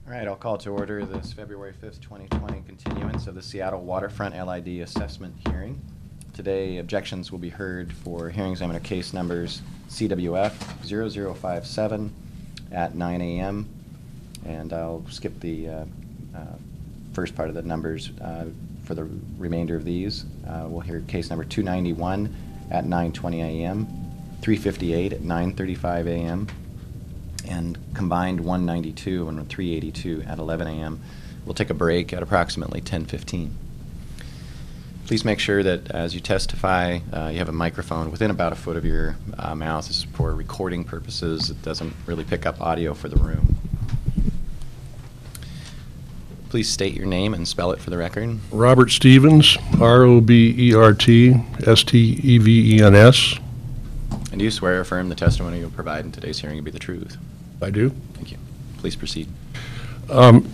All right, I'll call to order this February 5th, 2020 continuance of the Seattle Waterfront LID assessment hearing. Today, objections will be heard for hearing examiner case numbers CWF 0057 at 9 a.m. And I'll skip the first part of the numbers for the remainder of these. We'll hear case number 291 at 9:20 a.m., 358 at 9:35 a.m., and combined 192 and 382 at 11 a.m. We'll take a break at approximately 10:15. Please make sure that as you testify, you have a microphone within about a foot of your mouth. This is for recording purposes. It doesn't really pick up audio for the room. Please state your name and spell it for the record. Robert Stevens, ROBERT STEVENS. And do you swear or affirm the testimony you'll provide in today's hearing will be the truth? I do. Thank you. Please proceed. I'd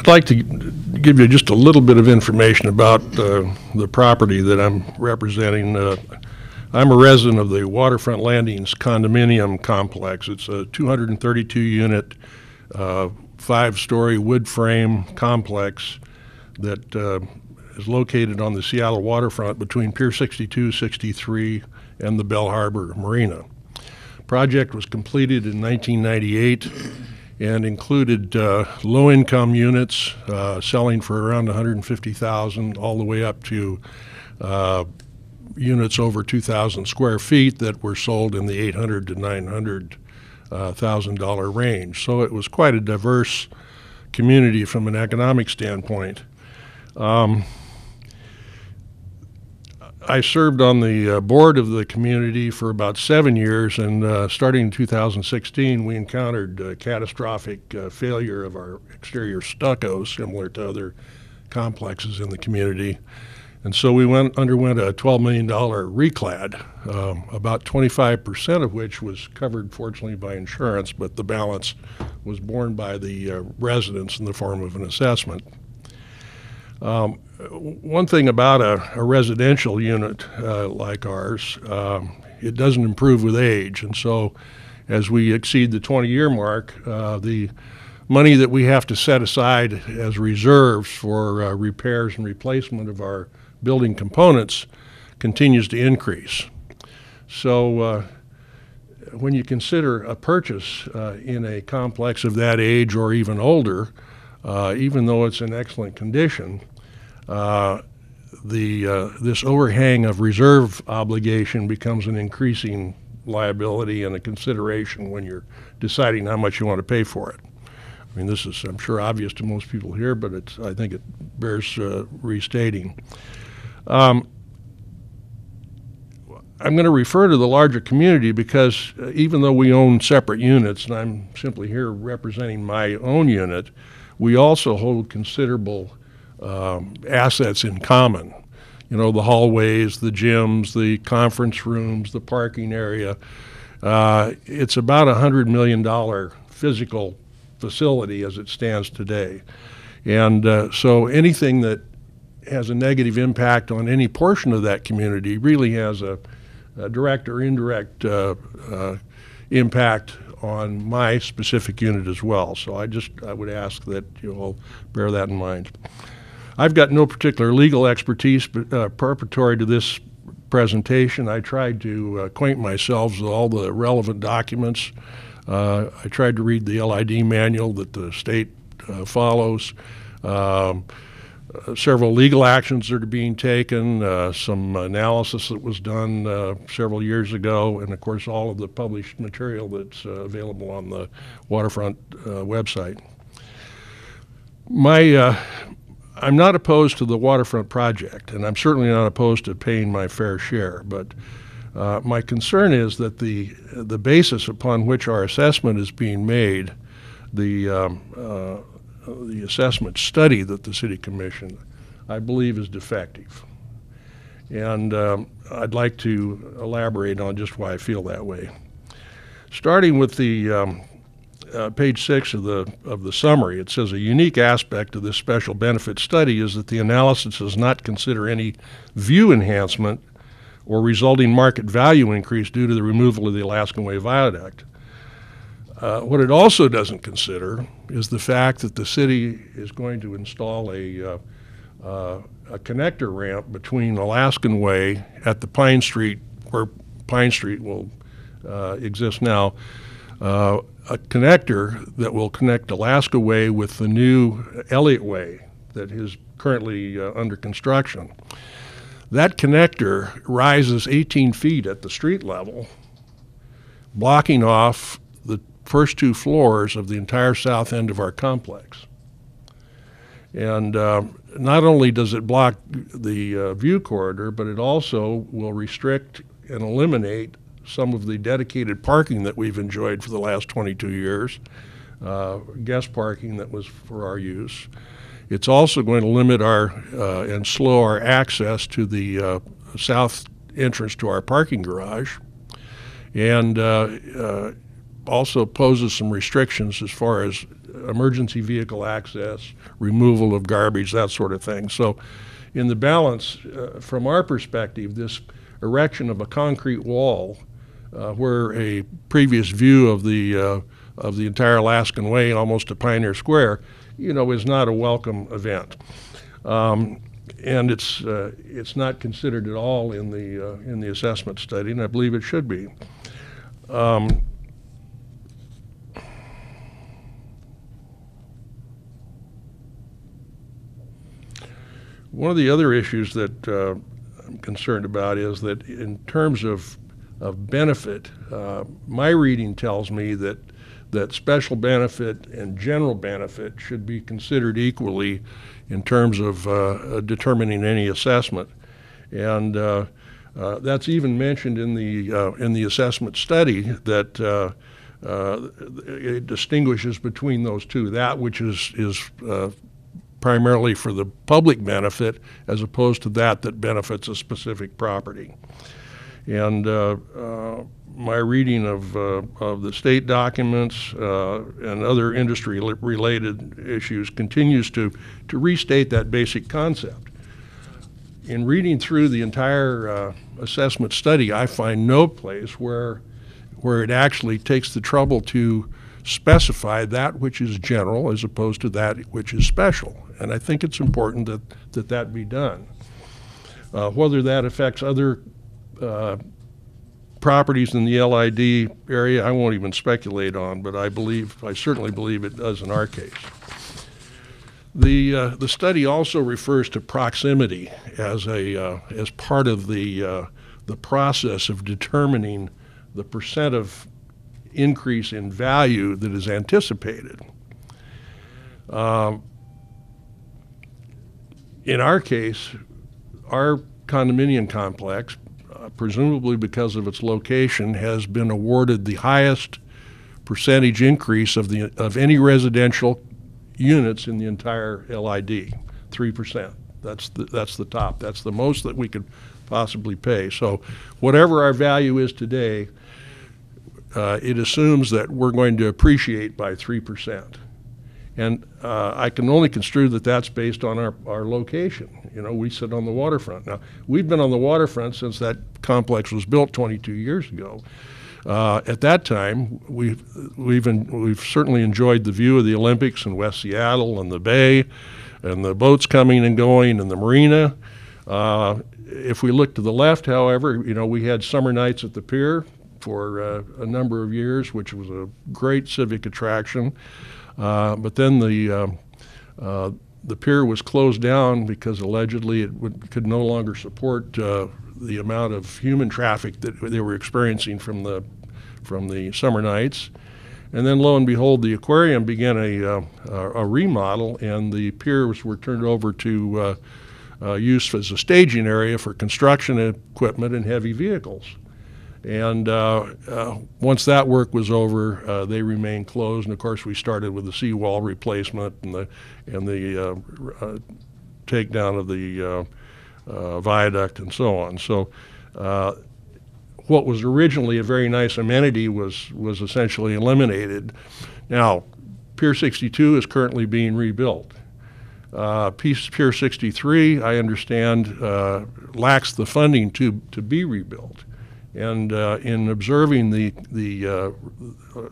like to give you just a little bit of information about the property that I'm representing. I'm a resident of the Waterfront Landings condominium complex. It's a 232-unit, 5-story wood frame complex that is located on the Seattle waterfront between Pier 62, 63, and the Bell Harbor Marina. Project was completed in 1998 and included low-income units selling for around $150,000 all the way up to units over 2,000 square feet that were sold in the $800,000 to $900,000 range. So it was quite a diverse community from an economic standpoint. I served on the board of the community for about 7 years, and starting in 2016, we encountered catastrophic failure of our exterior stucco, similar to other complexes in the community. And so we underwent a $12 million reclad, about 25% of which was covered, fortunately, by insurance, but the balance was borne by the residents in the form of an assessment. One thing about a residential unit like ours, it doesn't improve with age. And so as we exceed the 20-year mark, the money that we have to set aside as reserves for repairs and replacement of our building components continues to increase. So when you consider a purchase in a complex of that age or even older, even though it's in excellent condition, this overhang of reserve obligation becomes an increasing liability and a consideration when you're deciding how much you want to pay for it. I mean, this is, I'm sure, obvious to most people here, but I think it bears restating. I'm going to refer to the larger community because even though we own separate units, and I'm simply here representing my own unit, we also hold considerable assets in common. You know, the hallways, the gyms, the conference rooms, the parking area. It's about a $100 million physical facility as it stands today. And so anything that has a negative impact on any portion of that community really has a direct or indirect impact on my specific unit as well. So I would ask that you all bear that in mind. I've got no particular legal expertise preparatory to this presentation. I tried to acquaint myself with all the relevant documents. I tried to read the LID manual that the state follows. Several legal actions that are being taken, some analysis that was done several years ago, and of course all of the published material that's available on the Waterfront website. I'm not opposed to the Waterfront project, and I'm certainly not opposed to paying my fair share, but my concern is that the basis upon which our assessment is being made, the assessment study that the City commissioned, I believe is defective. And I'd like to elaborate on just why I feel that way. Starting with the page 6 of the summary, it says a unique aspect of this special benefit study is that the analysis does not consider any view enhancement or resulting market value increase due to the removal of the Alaskan Way Viaduct. What it also doesn't consider is the fact that the city is going to install a connector ramp between Alaskan Way at the Pine Street, where Pine Street will exist now, a connector that will connect Alaska Way with the new Elliott Way that is currently under construction. That connector rises 18 feet at the street level, blocking off the first 2 floors of the entire south end of our complex. And not only does it block the view corridor, but it also will restrict and eliminate some of the dedicated parking that we've enjoyed for the last 22 years, guest parking that was for our use. It's also going to limit and slow our access to the south entrance to our parking garage, and also poses some restrictions as far as emergency vehicle access, removal of garbage, that sort of thing. So in the balance, from our perspective, this erection of a concrete wall where a previous view of the entire Alaskan Way, almost to Pioneer Square, is not a welcome event. And it's not considered at all in the assessment study, and I believe it should be. One of the other issues that I'm concerned about is that in terms of benefit, my reading tells me that special benefit and general benefit should be considered equally in terms of determining any assessment. And that's even mentioned in the assessment study, that it distinguishes between those two, that which is primarily for the public benefit as opposed to that benefits a specific property. And my reading of the state documents and other industry-related issues continues to restate that basic concept. In reading through the entire assessment study, I find no place where it actually takes the trouble to specify that which is general as opposed to that which is special. And I think it's important that be done. Whether that affects other properties in the LID area, I won't even speculate on, but I certainly believe it does in our case. The study also refers to proximity as part of the process of determining the percent of increase in value that is anticipated. In our case, our condominium complex, presumably because of its location, has been awarded the highest percentage increase of any residential units in the entire LID, 3%. That's the top. That's the most that we could possibly pay. So whatever our value is today, it assumes that we're going to appreciate by 3%. And I can only construe that that's based on our location. We sit on the waterfront. Now, we've been on the waterfront since that complex was built 22 years ago. At that time, we've certainly enjoyed the view of the Olympics in West Seattle and the bay, and the boats coming and going, and the marina. If we look to the left, however, we had summer nights at the pier for a number of years, which was a great civic attraction. But then the pier was closed down because allegedly it could no longer support the amount of human traffic that they were experiencing from the summer nights. And then, lo and behold, the aquarium began a remodel, and the piers were turned over to use as a staging area for construction equipment and heavy vehicles. And once that work was over, they remained closed. And of course, we started with the seawall replacement and the takedown of the viaduct and so on. So what was originally a very nice amenity was essentially eliminated. Now, Pier 62 is currently being rebuilt. Pier 63, I understand, lacks the funding to be rebuilt. And in observing the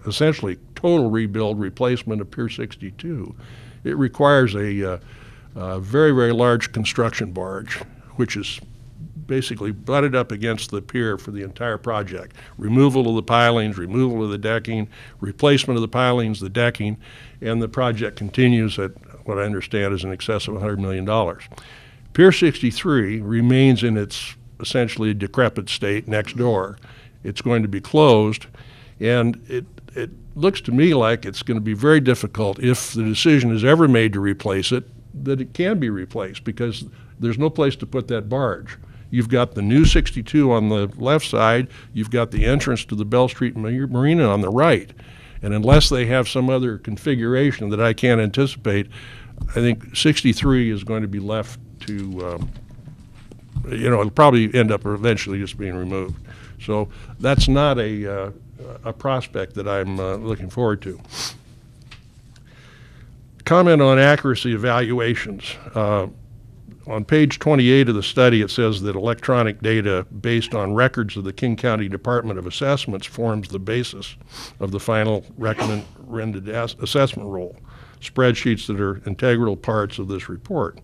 essentially total rebuild replacement of Pier 62. It requires a very, very large construction barge, which is basically butted up against the pier for the entire project. Removal of the pilings, removal of the decking, replacement of the pilings, the decking, and the project continues at what I understand is in excess of $100 million. Pier 63 remains in its essentially decrepit state next door. It's going to be closed, and it looks to me like it's going to be very difficult, if the decision is ever made to replace it, that it can be replaced, because there's no place to put that barge. You've got the new 62 on the left side, you've got the entrance to the Bell Street Marina on the right, and unless they have some other configuration that I can't anticipate, I think 63 is going to be left to, it'll probably end up eventually just being removed. So that's not a prospect that I'm looking forward to. Comment on accuracy evaluations. On page 28 of the study, it says that electronic data based on records of the King County Department of Assessments forms the basis of the final recommended assessment rule, spreadsheets that are integral parts of this report.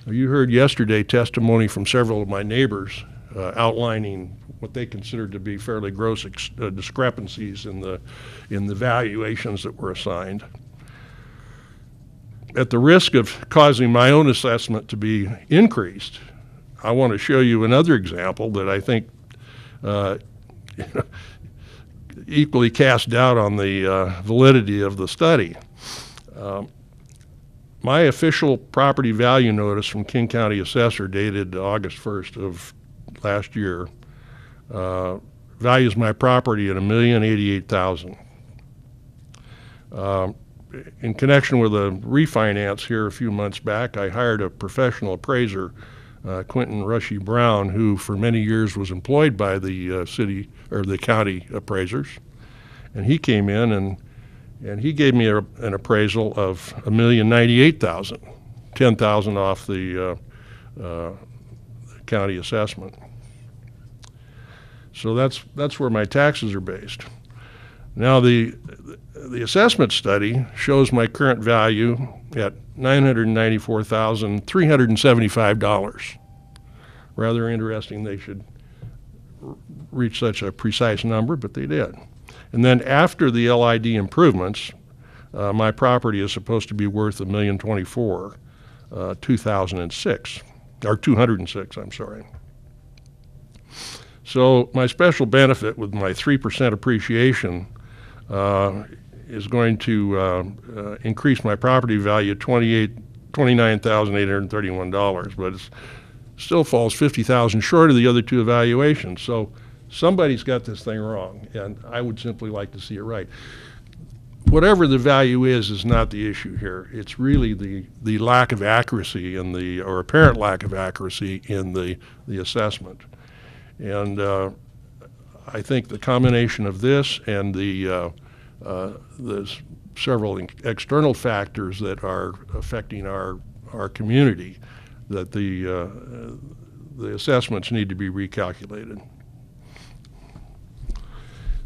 Now, you heard yesterday testimony from several of my neighbors outlining what they considered to be fairly gross discrepancies in the valuations that were assigned. At the risk of causing my own assessment to be increased, I want to show you another example that I think equally cast doubt on the validity of the study. My official property value notice from King County Assessor, dated August 1st of last year, values my property at $1,088,000. In connection with a refinance here a few months back, I hired a professional appraiser, Quentin Rushy Brown, who for many years was employed by the city or the county appraisers, and he came in and he gave me an appraisal of $1,098,000, $10,000 off the county assessment. So that's where my taxes are based. Now the assessment study shows my current value at $994,375. Rather interesting they should reach such a precise number, but they did. And then after the LID improvements, my property is supposed to be worth $1,024,000, 2006, or 206, I'm sorry. So my special benefit with my 3% appreciation is going to increase my property value $29,831, but it still falls $50,000 short of the other two evaluations. So somebody's got this thing wrong, and I would simply like to see it right. Whatever the value is not the issue here. It's really the lack of accuracy in or apparent lack of accuracy in the assessment. And I think the combination of this and the several external factors that are affecting our community, that the assessments need to be recalculated.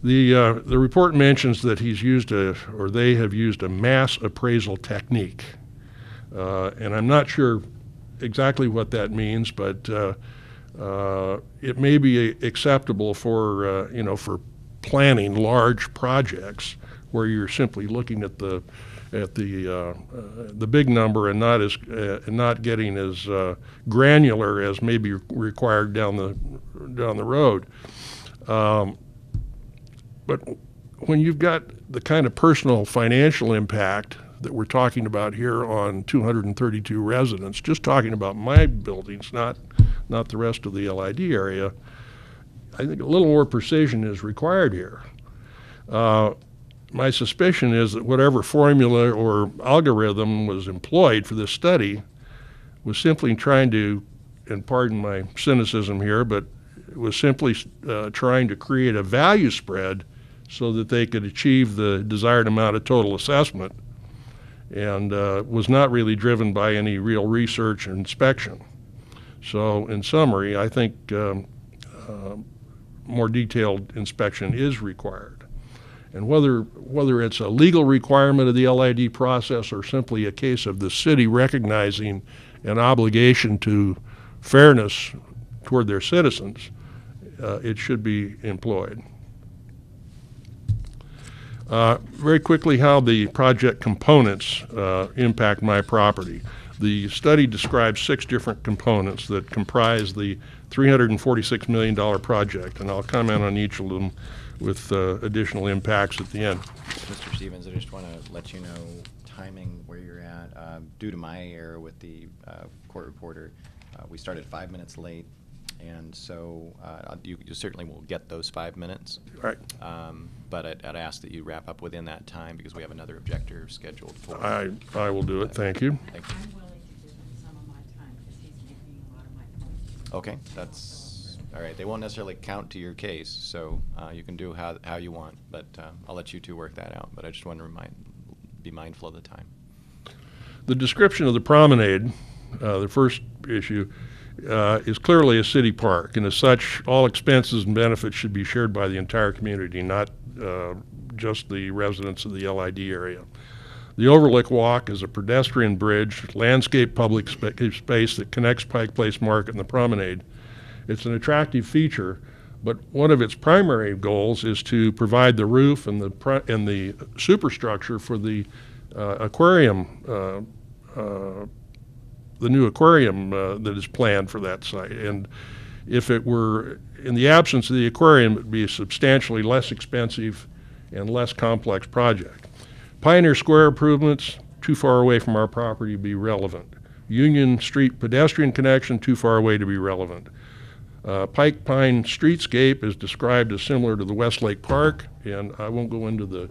The report mentions that he's used or they have used a mass appraisal technique, and I'm not sure exactly what that means, but it may be acceptable for for planning large projects where you're simply looking at the big number and not getting as granular as may be required down the road. But when you've got the kind of personal financial impact that we're talking about here on 232 residents, just talking about my buildings, not the rest of the LID area, I think a little more precision is required here. My suspicion is that whatever formula or algorithm was employed for this study was simply trying to, and pardon my cynicism here, but it was simply trying to create a value spread so that they could achieve the desired amount of total assessment, and was not really driven by any real research or inspection. So in summary, I think more detailed inspection is required. And whether it's a legal requirement of the LID process or simply a case of the city recognizing an obligation to fairness toward their citizens, it should be employed. Very quickly, how the project components impact my property. The study describes 6 different components that comprise the $346 million project, and I'll comment on each of them with additional impacts at the end. Mr. Stevens, I just want to let you know timing where you're at. Due to my error with the court reporter, we started 5 minutes late, and so you certainly will get those 5 minutes. All right. But I'd ask that you wrap up within that time because we have another objector scheduled for. I will do it. Thank you. Thank you. I'm willing to give him some of my time because he's making a lot of my points. Okay, that's all right. They won't necessarily count to your case, so you can do how you want. But I'll let you two work that out. But I just want to be mindful of the time. The description of the Promenade, the first issue, is clearly a city park, and as such, all expenses and benefits should be shared by the entire community, not just the residents of the LID area. The Overlook Walk is a pedestrian bridge, landscape public space that connects Pike Place Market and the Promenade. It's an attractive feature, but one of its primary goals is to provide the roof and the superstructure for the aquarium, the new aquarium that is planned for that site. And if it were in the absence of the aquarium, it would be a substantially less expensive and less complex project. Pioneer Square improvements, too far away from our property to be relevant. Union Street pedestrian connection, too far away to be relevant. Pike Pine streetscape is described as similar to the Westlake Park, and I won't go into the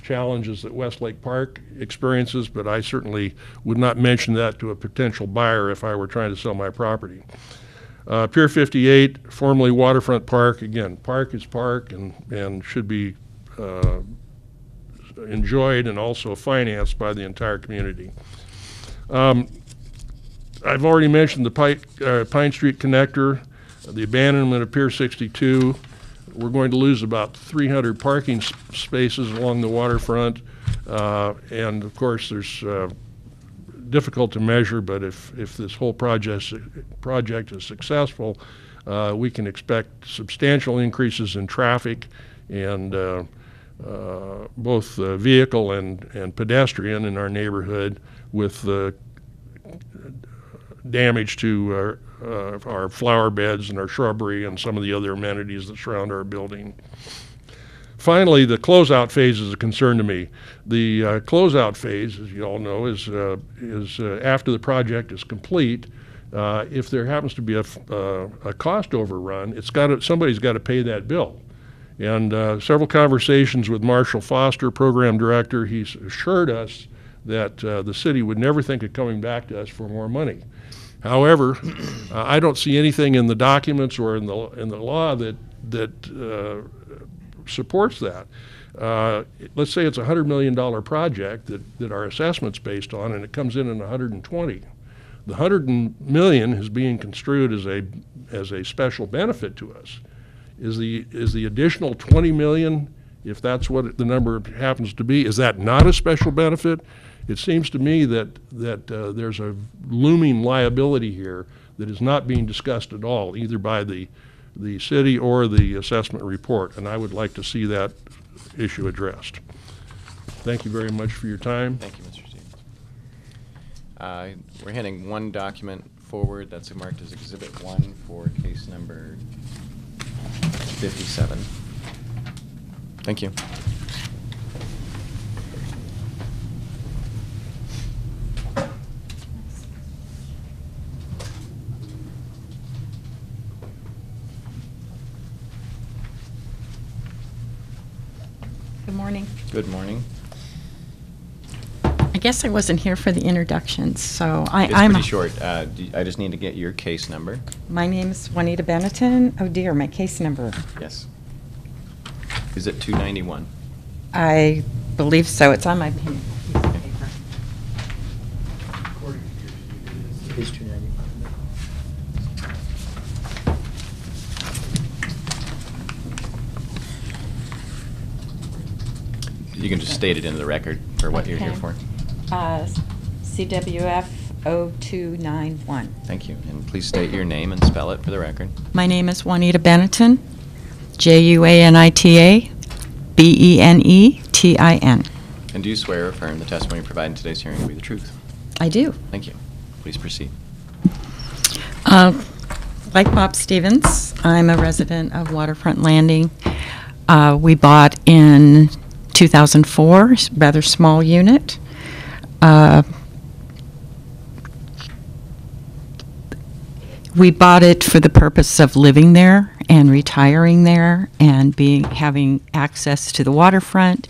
challenges that Westlake Park experiences, but I certainly would not mention that to a potential buyer if I were trying to sell my property. Pier 58, formerly Waterfront Park, again, park is park and should be enjoyed and also financed by the entire community. I've already mentioned the Pine Street connector, the abandonment of Pier 62. We're going to lose about 300 parking spaces along the waterfront, and of course there's difficult to measure, but if this whole project is successful, we can expect substantial increases in traffic and both vehicle and pedestrian in our neighborhood, with damage to our flower beds and our shrubbery and some of the other amenities that surround our building. Finally, the closeout phase is a concern to me. The closeout phase, as you all know, is after the project is complete. If there happens to be a cost overrun, somebody's got to pay that bill. And several conversations with Marshall Foster, program director, he's assured us that the city would never think of coming back to us for more money. However, I don't see anything in the documents or in the law that supports that. Let's say it's a $100 million project that our assessment's based on, and it comes in at 120. The $100 million is being construed as a special benefit to us. Is the additional $20 million, if that's what the number happens to be, is that not a special benefit? It seems to me that there's a looming liability here that is not being discussed at all, either by the city or the assessment report, and I would like to see that issue addressed. Thank you very much for your time. Thank you, Mr. Stevens. We're handing one document forward that's marked as Exhibit 1 for case number 57. Thank you. Good morning. Good morning. I guess I wasn't here for the introductions, so It's I'm pretty short. I just need to get your case number. My name is Juanita Benetton. Oh dear, my case number. Yes. Is it 291? I believe so. It's on my piece of paper. Page 291. You can just state it into the record for what you're here Okay. for. CWF 0291. Thank you. And please state your name and spell it for the record. My name is Juanita Benetton, Juanita Benetin. And do you swear or affirm the testimony provided in today's hearing will be the truth? I do. Thank you. Please proceed. Like Bob Stevens, I'm a resident of Waterfront Landing. We bought in 2004, rather small unit. We bought it for the purpose of living there and retiring there and having access to the waterfront,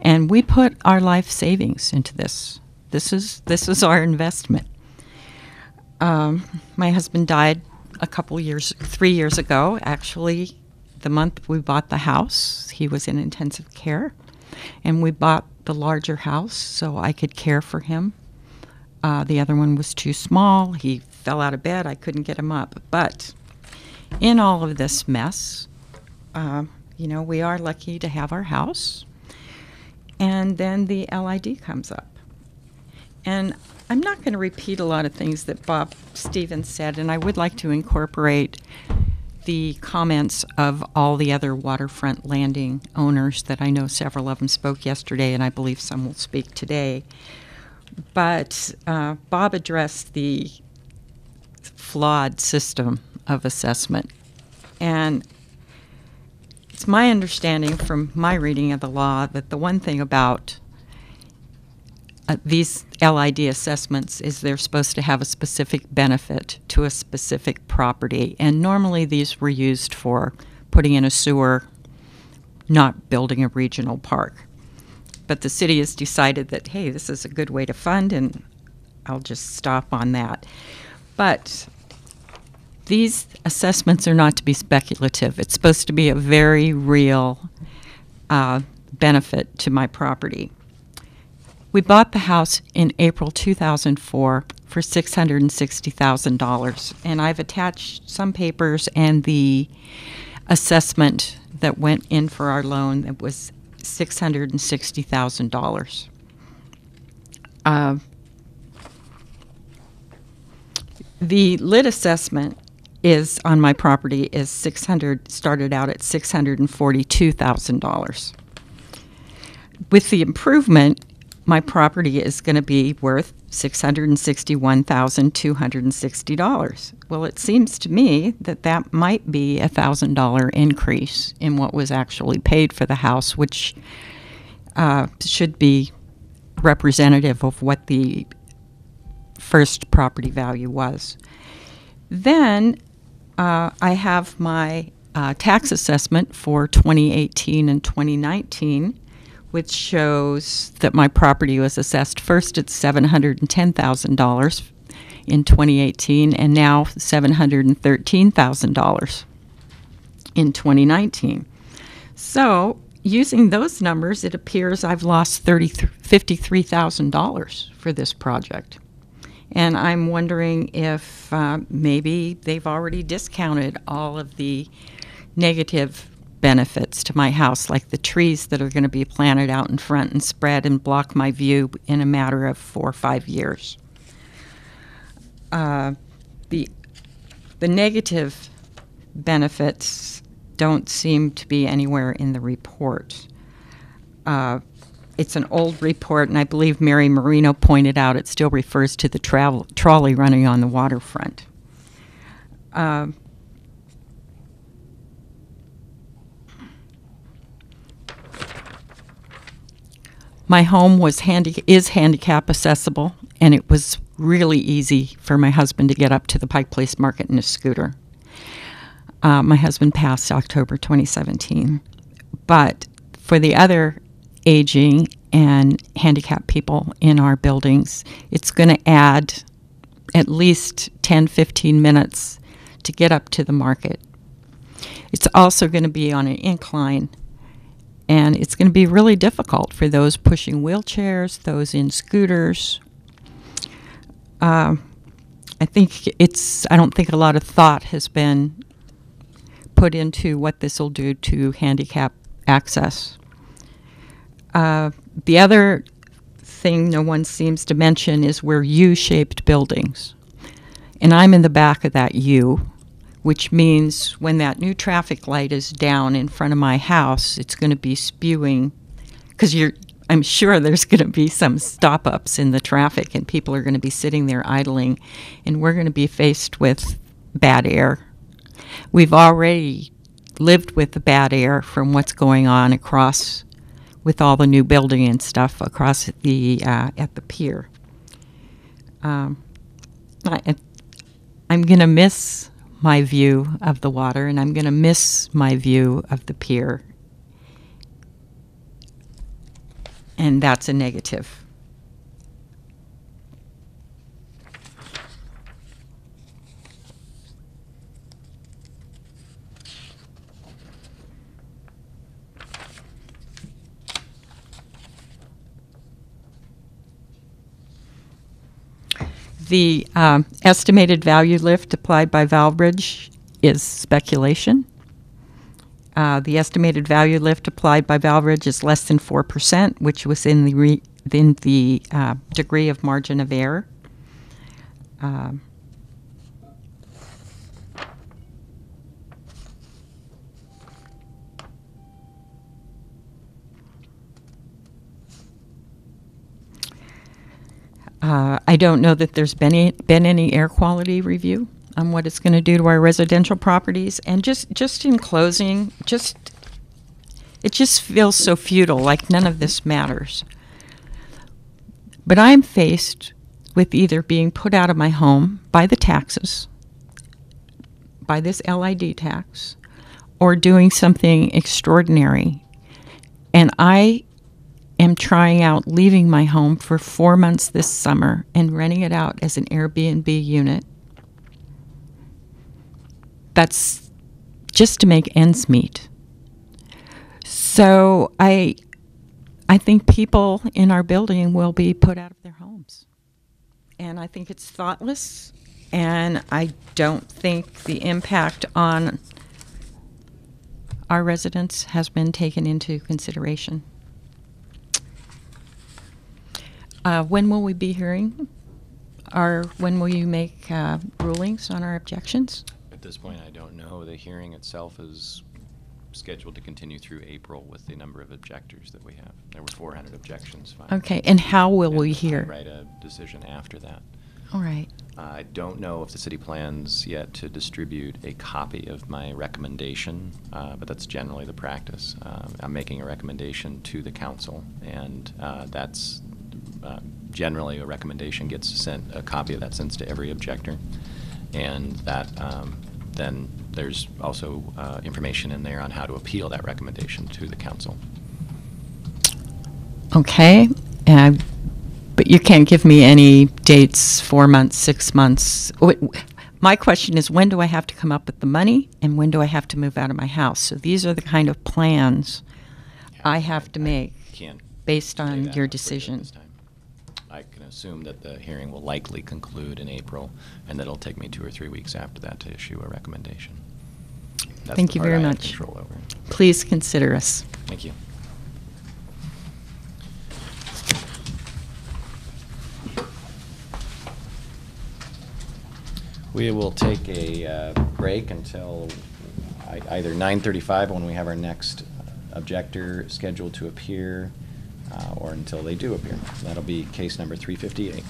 and we put our life savings into this. This is our investment. My husband died 3 years ago. Actually, the month we bought the house, he was in intensive care, and we bought the larger house so I could care for him. The other one was too small. He fell out of bed. I couldn't get him up. But in all of this mess, we are lucky to have our house. And then the LID comes up. And I'm not going to repeat a lot of things that Bob Stevens said, and I would like to incorporate the comments of all the other waterfront landing owners that I know several of them spoke yesterday, and I believe some will speak today. But Bob addressed the flawed system of assessment. And it's my understanding from my reading of the law that the one thing about these LID assessments is they're supposed to have a specific benefit to a specific property. And normally these were used for putting in a sewer, not building a regional park. But the city has decided that, hey, this is a good way to fund, and I'll just stop on that. But these assessments are not to be speculative. It's supposed to be a very real benefit to my property. We bought the house in April 2004 for $660,000, and I've attached some papers and the assessment that went in for our loan that was $660,000. The lid assessment is on my property is started out at $642,000. With the improvement, my property is going to be worth $661,260. Well, it seems to me that that might be a $1,000 increase in what was actually paid for the house, which should be representative of what the first property value was. Then I have my tax assessment for 2018 and 2019, which shows that my property was assessed first at $710,000 in 2018 and now $713,000 in 2019. So using those numbers, it appears I've lost $53,000 for this project. And I'm wondering if maybe they've already discounted all of the negative benefits to my house, like the trees that are going to be planted out in front and spread and block my view in a matter of 4 or 5 years. The negative benefits don't seem to be anywhere in the report. It's an old report, and I believe Mary Marino pointed out it still refers to the trolley running on the waterfront. My home is handicap accessible, and it was really easy for my husband to get up to the Pike Place Market in a scooter. My husband passed October 2017. But for the other aging and handicapped people in our buildings, it's going to add at least 10-15 minutes to get up to the market. It's also going to be on an incline, and it's going to be really difficult for those pushing wheelchairs, those in scooters. I don't think a lot of thought has been put into what this will do to handicap access. The other thing no one seems to mention is we're U-shaped buildings. And I'm in the back of that U, which means when that new traffic light is down in front of my house, it's going to be spewing, because I'm sure there's going to be some stop-ups in the traffic, and people are going to be sitting there idling, and we're going to be faced with bad air. We've already lived with the bad air from what's going on across, with all the new building and stuff across the at the pier. I'm going to miss my view of the water, and I'm going to miss my view of the pier. And that's a negative. The estimated value lift applied by Valbridge is speculation. The estimated value lift applied by Valbridge is less than 4%, which was in the degree of margin of error. I don't know that there's been any air quality review on what it's going to do to our residential properties. And just in closing, it just feels so futile, like none of this matters. But I'm faced with either being put out of my home by the taxes, by this LID tax, or doing something extraordinary. And I am trying out leaving my home for 4 months this summer and renting it out as an Airbnb unit. That's just to make ends meet. So I think people in our building will be put out of their homes. And I think it's thoughtless, and I don't think the impact on our residents has been taken into consideration. When will we be hearing? Or when will you make rulings on our objections? At this point, I don't know. The hearing itself is scheduled to continue through April with the number of objectors that we have. There were 400 objections filed. Okay, and how will we And hear? I write a decision after that. All right. I don't know if the city plans yet to distribute a copy of my recommendation, but that's generally the practice. I'm making a recommendation to the council, and that's generally a recommendation gets sent, a copy of that sent to every objector, and that then there's also information in there on how to appeal that recommendation to the council. Okay, but you can't give me any dates, 4 months, 6 months. My question is, when do I have to come up with the money, and when do I have to move out of my house? So these are the kind of plans I have to make Can't based say on that your at decision. this time. I can assume that the hearing will likely conclude in April, and that it'll take me 2 or 3 weeks after that to issue a recommendation. That's Thank the you part very I have much. control over. Please consider us. Thank you. We will take a break until either 9:35 when we have our next objector scheduled to appear, or until they do appear. That'll be case number 358.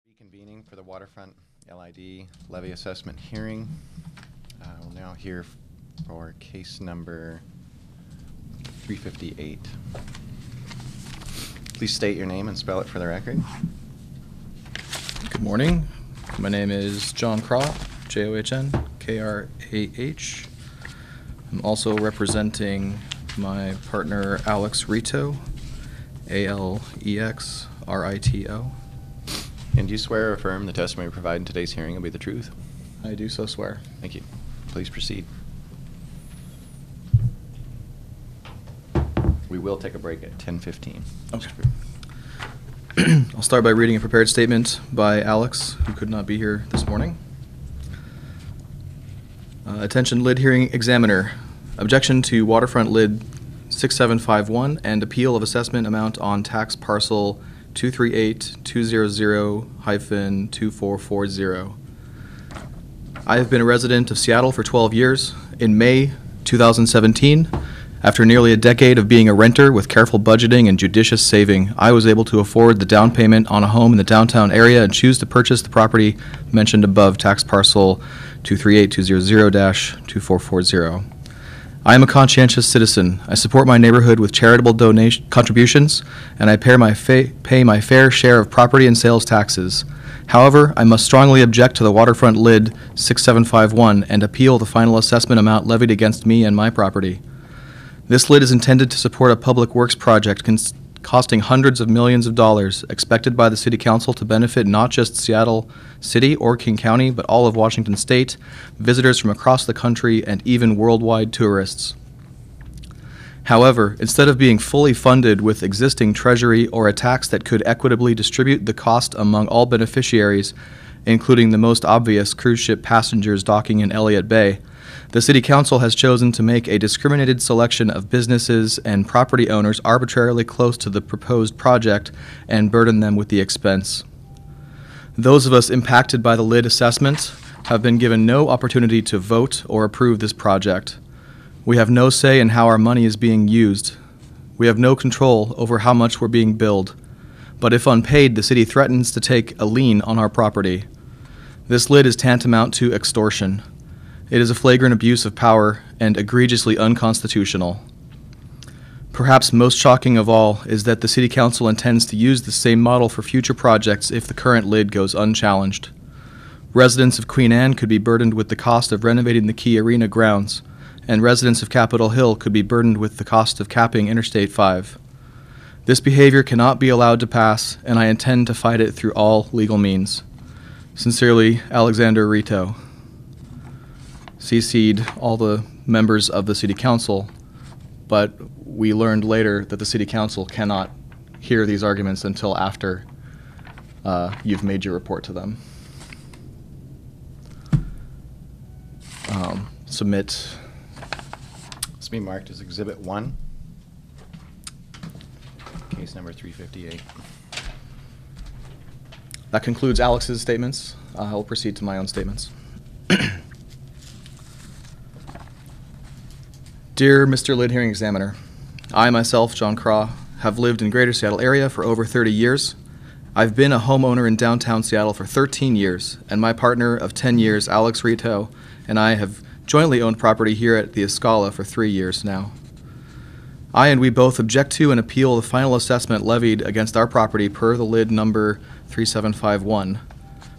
Reconvening for the Waterfront LID levy assessment hearing. We'll now hear for case number 358. Please state your name and spell it for the record. Good morning. My name is John Krah, John-Krah. I'm also representing my partner Alex Rito, Alexrito. And do you swear or affirm the testimony you provide in today's hearing will be the truth? I do so swear. Thank you. Please proceed. We will take a break at 10:15. Okay. I'll start by reading a prepared statement by Alex, who could not be here this morning. Attention lid hearing examiner. Objection to Waterfront Lid 6751 and appeal of assessment amount on tax parcel 238-200-2440. I have been a resident of Seattle for 12 years. In May 2017, after nearly a decade of being a renter with careful budgeting and judicious saving, I was able to afford the down payment on a home in the downtown area and choose to purchase the property mentioned above, tax parcel 238-200-2440. I am a conscientious citizen. I support my neighborhood with charitable contributions, and I pay my fair share of property and sales taxes. However, I must strongly object to the Waterfront Lid 6751 and appeal the final assessment amount levied against me and my property. This lid is intended to support a public works project costing hundreds of millions of dollars, expected by the City Council to benefit not just Seattle City or King County, but all of Washington State, visitors from across the country, and even worldwide tourists. However, instead of being fully funded with existing treasury or a tax that could equitably distribute the cost among all beneficiaries, including the most obvious cruise ship passengers docking in Elliott Bay, the City Council has chosen to make a discriminated selection of businesses and property owners arbitrarily close to the proposed project and burden them with the expense. Those of us impacted by the lid assessment have been given no opportunity to vote or approve this project. We have no say in how our money is being used. We have no control over how much we're being billed. But if unpaid, the city threatens to take a lien on our property. This lid is tantamount to extortion. It is a flagrant abuse of power and egregiously unconstitutional. Perhaps most shocking of all is that the City Council intends to use the same model for future projects if the current lid goes unchallenged. Residents of Queen Anne could be burdened with the cost of renovating the Key Arena grounds, and residents of Capitol Hill could be burdened with the cost of capping Interstate 5. This behavior cannot be allowed to pass, and I intend to fight it through all legal means. Sincerely, Alexander Rito. CC'd all the members of the City Council, but we learned later that the City Council cannot hear these arguments until after you've made your report to them. Submit. This will be marked as Exhibit 1, case number 358. That concludes Alex's statements. I'll proceed to my own statements. Dear Mr. Lid Hearing Examiner, I myself, John Craw, have lived in Greater Seattle area for over 30 years. I've been a homeowner in downtown Seattle for 13 years, and my partner of 10 years, Alex Rito, and I have jointly owned property here at the Escala for 3 years now. I and we both object to and appeal the final assessment levied against our property per the lid number 3751.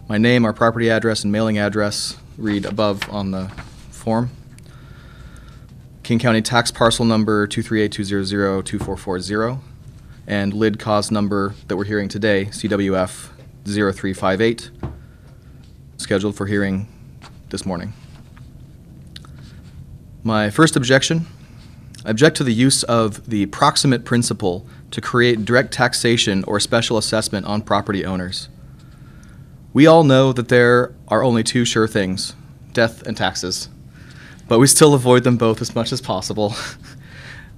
My name, our property address, and mailing address read above on the form. King County tax parcel number 238-200-2440, and lid cause number that we're hearing today, CWF 0358, scheduled for hearing this morning. My first objection, I object to the use of the Proximate Principle to create direct taxation or special assessment on property owners. We all know that there are only two sure things, death and taxes, but we still avoid them both as much as possible.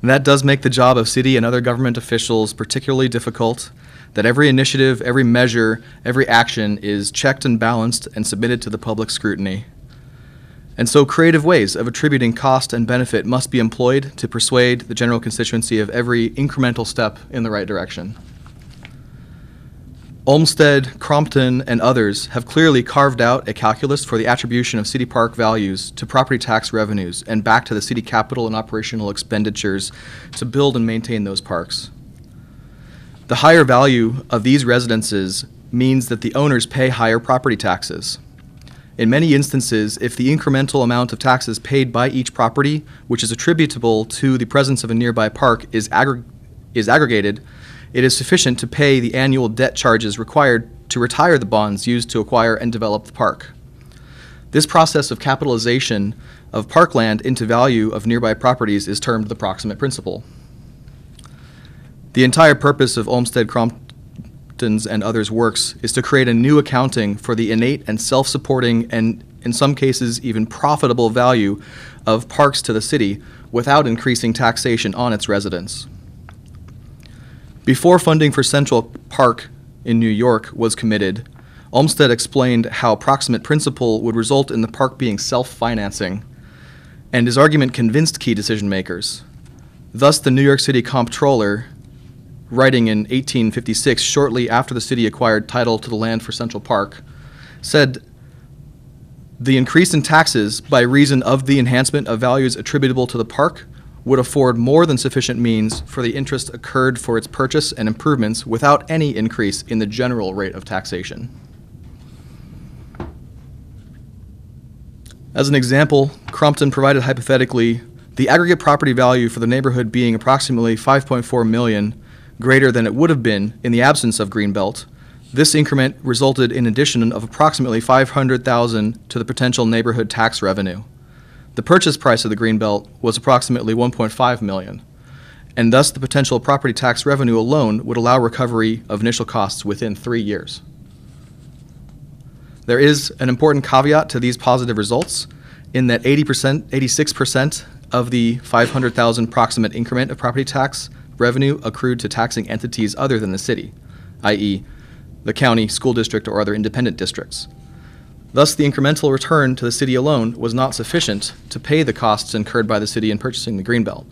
And that does make the job of city and other government officials particularly difficult, that every initiative, every measure, every action is checked and balanced and submitted to the public scrutiny. And so creative ways of attributing cost and benefit must be employed to persuade the general constituency of every incremental step in the right direction. Olmsted, Crompton, and others have clearly carved out a calculus for the attribution of city park values to property tax revenues and back to the city capital and operational expenditures to build and maintain those parks. The higher value of these residences means that the owners pay higher property taxes. In many instances, if the incremental amount of taxes paid by each property, which is attributable to the presence of a nearby park, is aggregated, it is sufficient to pay the annual debt charges required to retire the bonds used to acquire and develop the park. This process of capitalization of parkland into value of nearby properties is termed the Proximate Principle. The entire purpose of Olmsted, Crompton's, and others' works is to create a new accounting for the innate and self-supporting and in some cases even profitable value of parks to the city without increasing taxation on its residents. Before funding for Central Park in New York was committed, Olmsted explained how Proximate Principle would result in the park being self-financing, and his argument convinced key decision makers. Thus, the New York City Comptroller, writing in 1856, shortly after the city acquired title to the land for Central Park, said, "The increase in taxes by reason of the enhancement of values attributable to the park would afford more than sufficient means for the interest incurred for its purchase and improvements without any increase in the general rate of taxation." As an example, Crompton provided hypothetically the aggregate property value for the neighborhood being approximately $5.4 million, greater than it would have been in the absence of Greenbelt. This increment resulted in addition of approximately $500,000 to the potential neighborhood tax revenue. The purchase price of the Greenbelt was approximately $1.5 million, and thus the potential property tax revenue alone would allow recovery of initial costs within 3 years. There is an important caveat to these positive results in that 86% of the $500,000 proximate increment of property tax revenue accrued to taxing entities other than the city, i.e., the county, school district, or other independent districts. Thus, the incremental return to the city alone was not sufficient to pay the costs incurred by the city in purchasing the Greenbelt.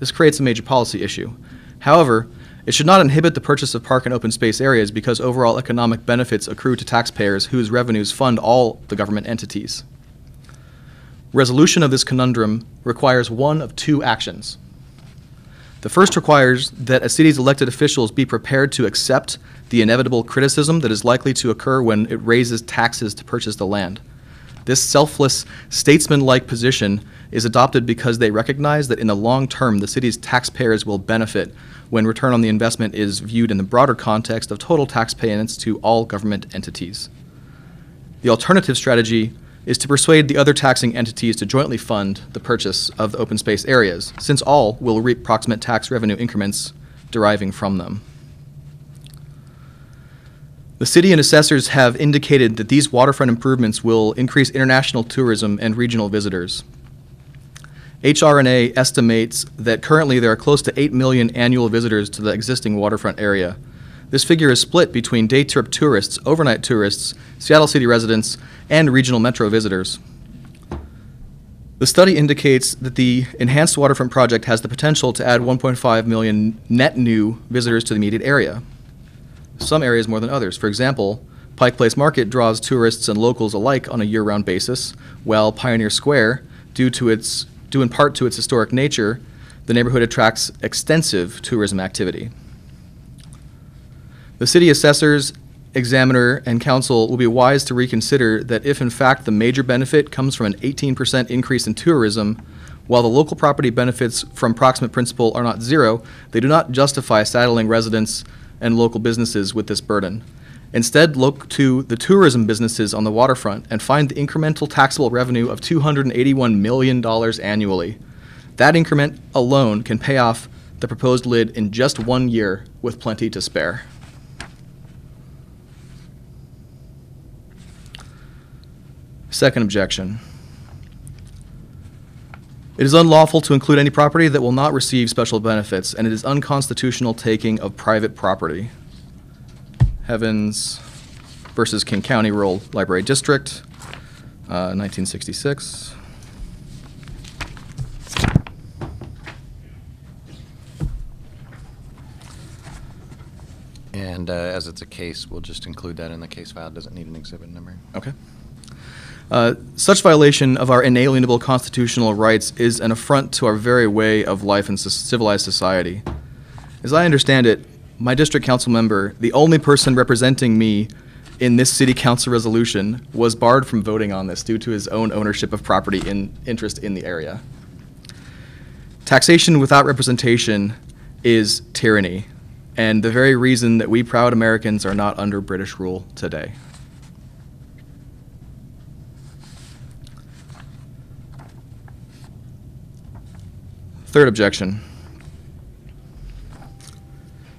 This creates a major policy issue. However, it should not inhibit the purchase of park and open space areas because overall economic benefits accrue to taxpayers whose revenues fund all the government entities. Resolution of this conundrum requires one of two actions. The first requires that a city's elected officials be prepared to accept the inevitable criticism that is likely to occur when it raises taxes to purchase the land. This selfless, statesman-like position is adopted because they recognize that in the long term, the city's taxpayers will benefit when return on the investment is viewed in the broader context of total tax payments to all government entities. The alternative strategy is to persuade the other taxing entities to jointly fund the purchase of the open space areas, since all will reap proximate tax revenue increments deriving from them. The city and assessors have indicated that these waterfront improvements will increase international tourism and regional visitors. HRNA estimates that currently there are close to 8 million annual visitors to the existing waterfront area. This figure is split between day trip tourists, overnight tourists, Seattle City residents, and regional metro visitors. The study indicates that the enhanced waterfront project has the potential to add 1.5 million net new visitors to the immediate area. Some areas more than others. For example, Pike Place Market draws tourists and locals alike on a year-round basis, while Pioneer Square, due in part to its historic nature, the neighborhood attracts extensive tourism activity. The city assessors, examiner, and council will be wise to reconsider that if in fact the major benefit comes from an 18% increase in tourism, while the local property benefits from Proximate Principle are not zero, they do not justify saddling residents and local businesses with this burden. Instead, look to the tourism businesses on the waterfront and find the incremental taxable revenue of $281 million annually. That increment alone can pay off the proposed lid in just 1 year with plenty to spare. Second objection. It is unlawful to include any property that will not receive special benefits, and it is unconstitutional taking of private property. Evans versus King County Rural Library District, 1966. And as it's a case, we'll just include that in the case file. It doesn't need an exhibit number. Okay. Such violation of our inalienable constitutional rights is an affront to our very way of life in civilized society. As I understand it, my district council member, the only person representing me in this city council resolution, was barred from voting on this due to his own ownership of property and interest in the area. Taxation without representation is tyranny, and the very reason that we proud Americans are not under British rule today. Third objection.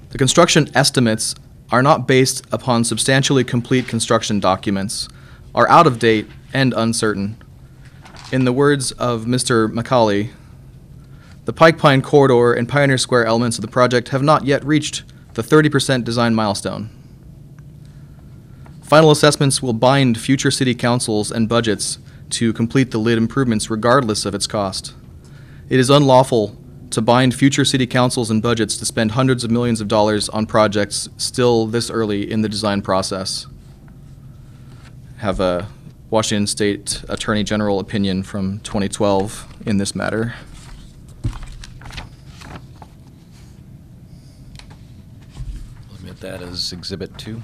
The construction estimates are not based upon substantially complete construction documents, are out of date, and uncertain. In the words of Mr. Macaulay, the Pike Pine Corridor and Pioneer Square elements of the project have not yet reached the 30% design milestone. Final assessments will bind future city councils and budgets to complete the LID improvements regardless of its cost. It is unlawful to bind future city councils and budgets to spend hundreds of millions of dollars on projects still this early in the design process. Have a Washington State Attorney General opinion from 2012 in this matter. We'll admit that as Exhibit 2.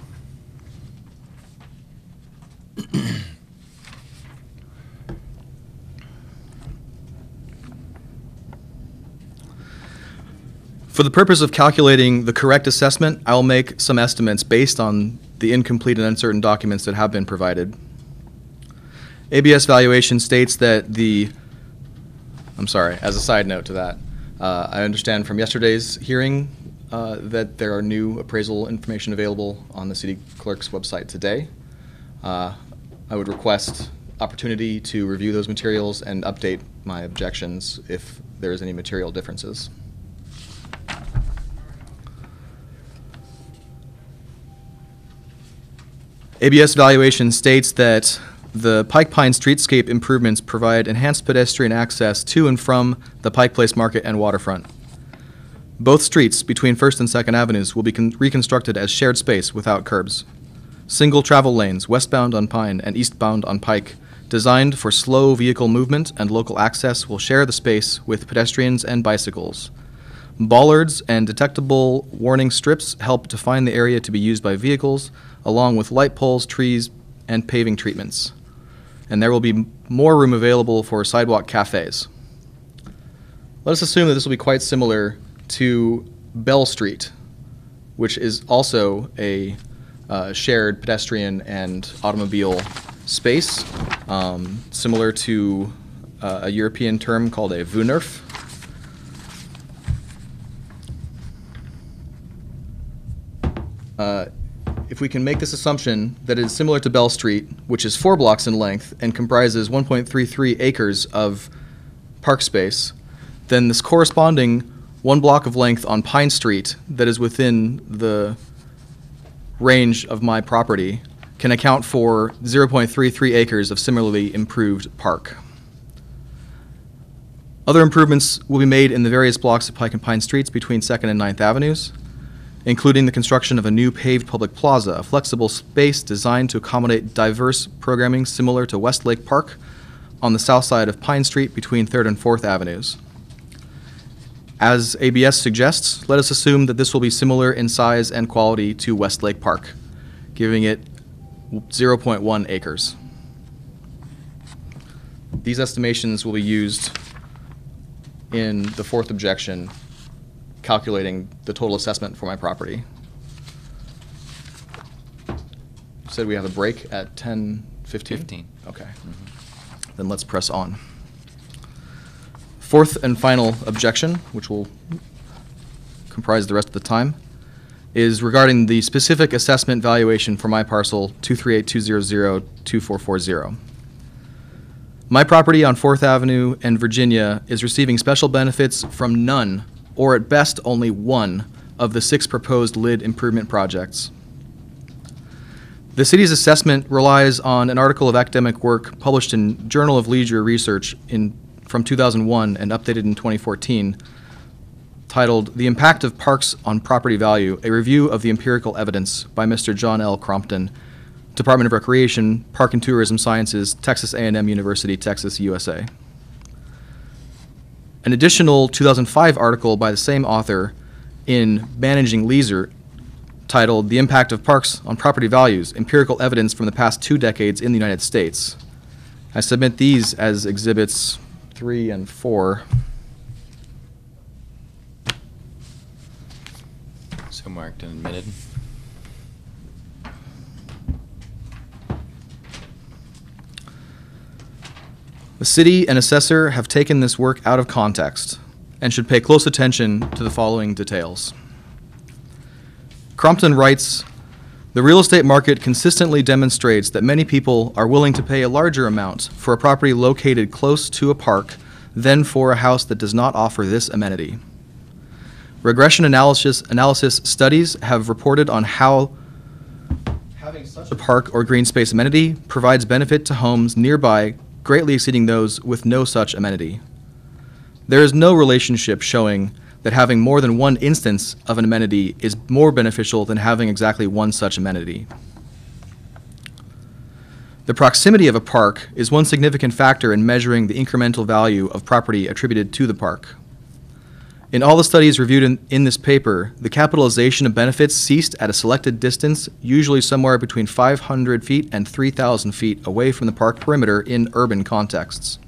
For the purpose of calculating the correct assessment, I will make some estimates based on the incomplete and uncertain documents that have been provided. ABS valuation states that as a side note to that, I understand from yesterday's hearing that there are new appraisal information available on the city clerk's website today. I would request opportunity to review those materials and update my objections if there is any material differences. ABS valuation states that the Pike Pine streetscape improvements provide enhanced pedestrian access to and from the Pike Place Market and Waterfront. Both streets between 1st and 2nd Avenues will be reconstructed as shared space without curbs. Single travel lanes, westbound on Pine and eastbound on Pike, designed for slow vehicle movement and local access, will share the space with pedestrians and bicycles. Bollards and detectable warning strips help define the area to be used by vehicles, along with light poles, trees, and paving treatments. And there will be more room available for sidewalk cafes. Let us assume that this will be quite similar to Bell Street, which is also a shared pedestrian and automobile space, similar to a European term called a Woonerf. If we can make this assumption that it is similar to Bell Street, which is 4 blocks in length and comprises 1.33 acres of park space, then this corresponding 1 block of length on Pine Street that is within the range of my property can account for 0.33 acres of similarly improved park. Other improvements will be made in the various blocks of Pike and Pine Streets between 2nd and 9th Avenues, including the construction of a new paved public plaza, a flexible space designed to accommodate diverse programming similar to Westlake Park on the south side of Pine Street between 3rd and 4th Avenues. As ABS suggests, let us assume that this will be similar in size and quality to Westlake Park, giving it 0.1 acres. These estimations will be used in the 4th objection, calculating the total assessment for my property. You said we have a break at 10:15? 15. Okay. Then let's press on. 4th and final objection, which will comprise the rest of the time, is regarding the specific assessment valuation for my parcel 238-200-2440. My property on 4th Avenue and Virginia is receiving special benefits from none, or at best only one, of the 6 proposed LID improvement projects. The city's assessment relies on an article of academic work published in Journal of Leisure Research from 2001 and updated in 2014, titled The Impact of Parks on Property Value, a Review of the Empirical Evidence by Mr. John L. Crompton, Department of Recreation, Park and Tourism Sciences, Texas A&M University, Texas, USA. An additional 2005 article by the same author in Managing Leisure, titled The Impact of Parks on Property Values, Empirical Evidence from the Past 2 Decades in the United States. I submit these as Exhibits 3 and 4. So marked and admitted. The city and assessor have taken this work out of context and should pay close attention to the following details. Crompton writes, The real estate market consistently demonstrates that many people are willing to pay a larger amount for a property located close to a park than for a house that does not offer this amenity. Regression analysis studies have reported on how having such a park or green space amenity provides benefit to homes nearby, greatly exceeding those with no such amenity. There is no relationship showing that having more than one instance of an amenity is more beneficial than having exactly one such amenity. The proximity of a park is one significant factor in measuring the incremental value of property attributed to the park. In all the studies reviewed in this paper, the capitalization of benefits ceased at a selected distance, usually somewhere between 500 feet and 3,000 feet away from the park perimeter in urban contexts.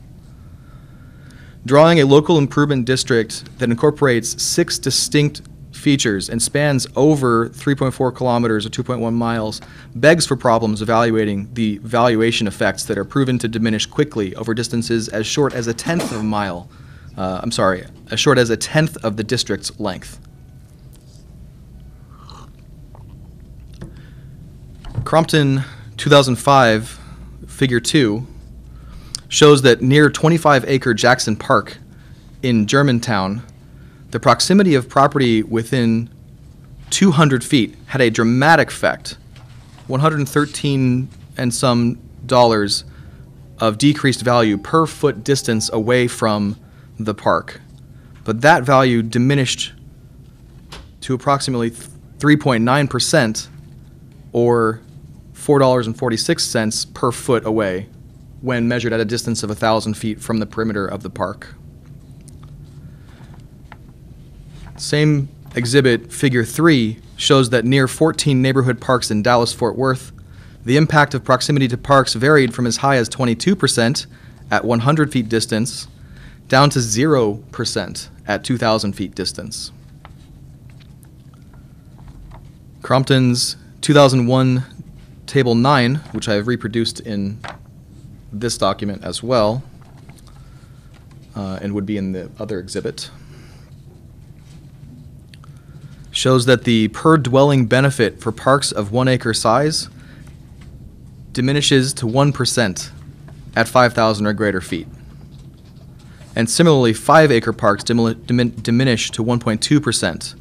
Drawing a local improvement district that incorporates 6 distinct features and spans over 3.4 kilometers or 2.1 miles begs for problems evaluating the valuation effects that are proven to diminish quickly over distances as short as a tenth of a mile. As short as a tenth of the district's length. Crompton 2005, figure 2, shows that near 25-acre Jackson Park in Germantown, the proximity of property within 200 feet had a dramatic effect, $113 and some dollars of decreased value per foot distance away from the park. But that value diminished to approximately 3.9% or $4.46 per foot away when measured at a distance of 1,000 feet from the perimeter of the park. Same exhibit, figure 3, shows that near 14 neighborhood parks in Dallas-Fort Worth, the impact of proximity to parks varied from as high as 22% at 100 feet distance down to 0% at 2,000 feet distance. Crompton's 2001 Table 9, which I have reproduced in this document as well, and would be in the other exhibit, shows that the per dwelling benefit for parks of 1 acre size diminishes to 1% at 5,000 or greater feet. And similarly, 5-acre parks diminish to 1.2%,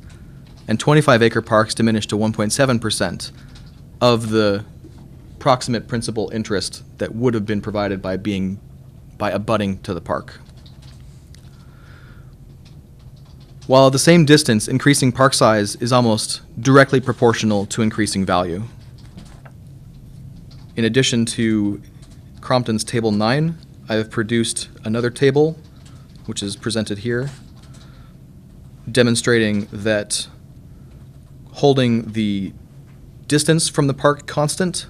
and 25-acre parks diminish to 1.7% of the proximate principal interest that would have been provided by abutting to the park. While at the same distance, increasing park size is almost directly proportional to increasing value. In addition to Crompton's Table 9, I have produced another table, which is presented here, demonstrating that holding the distance from the park constant,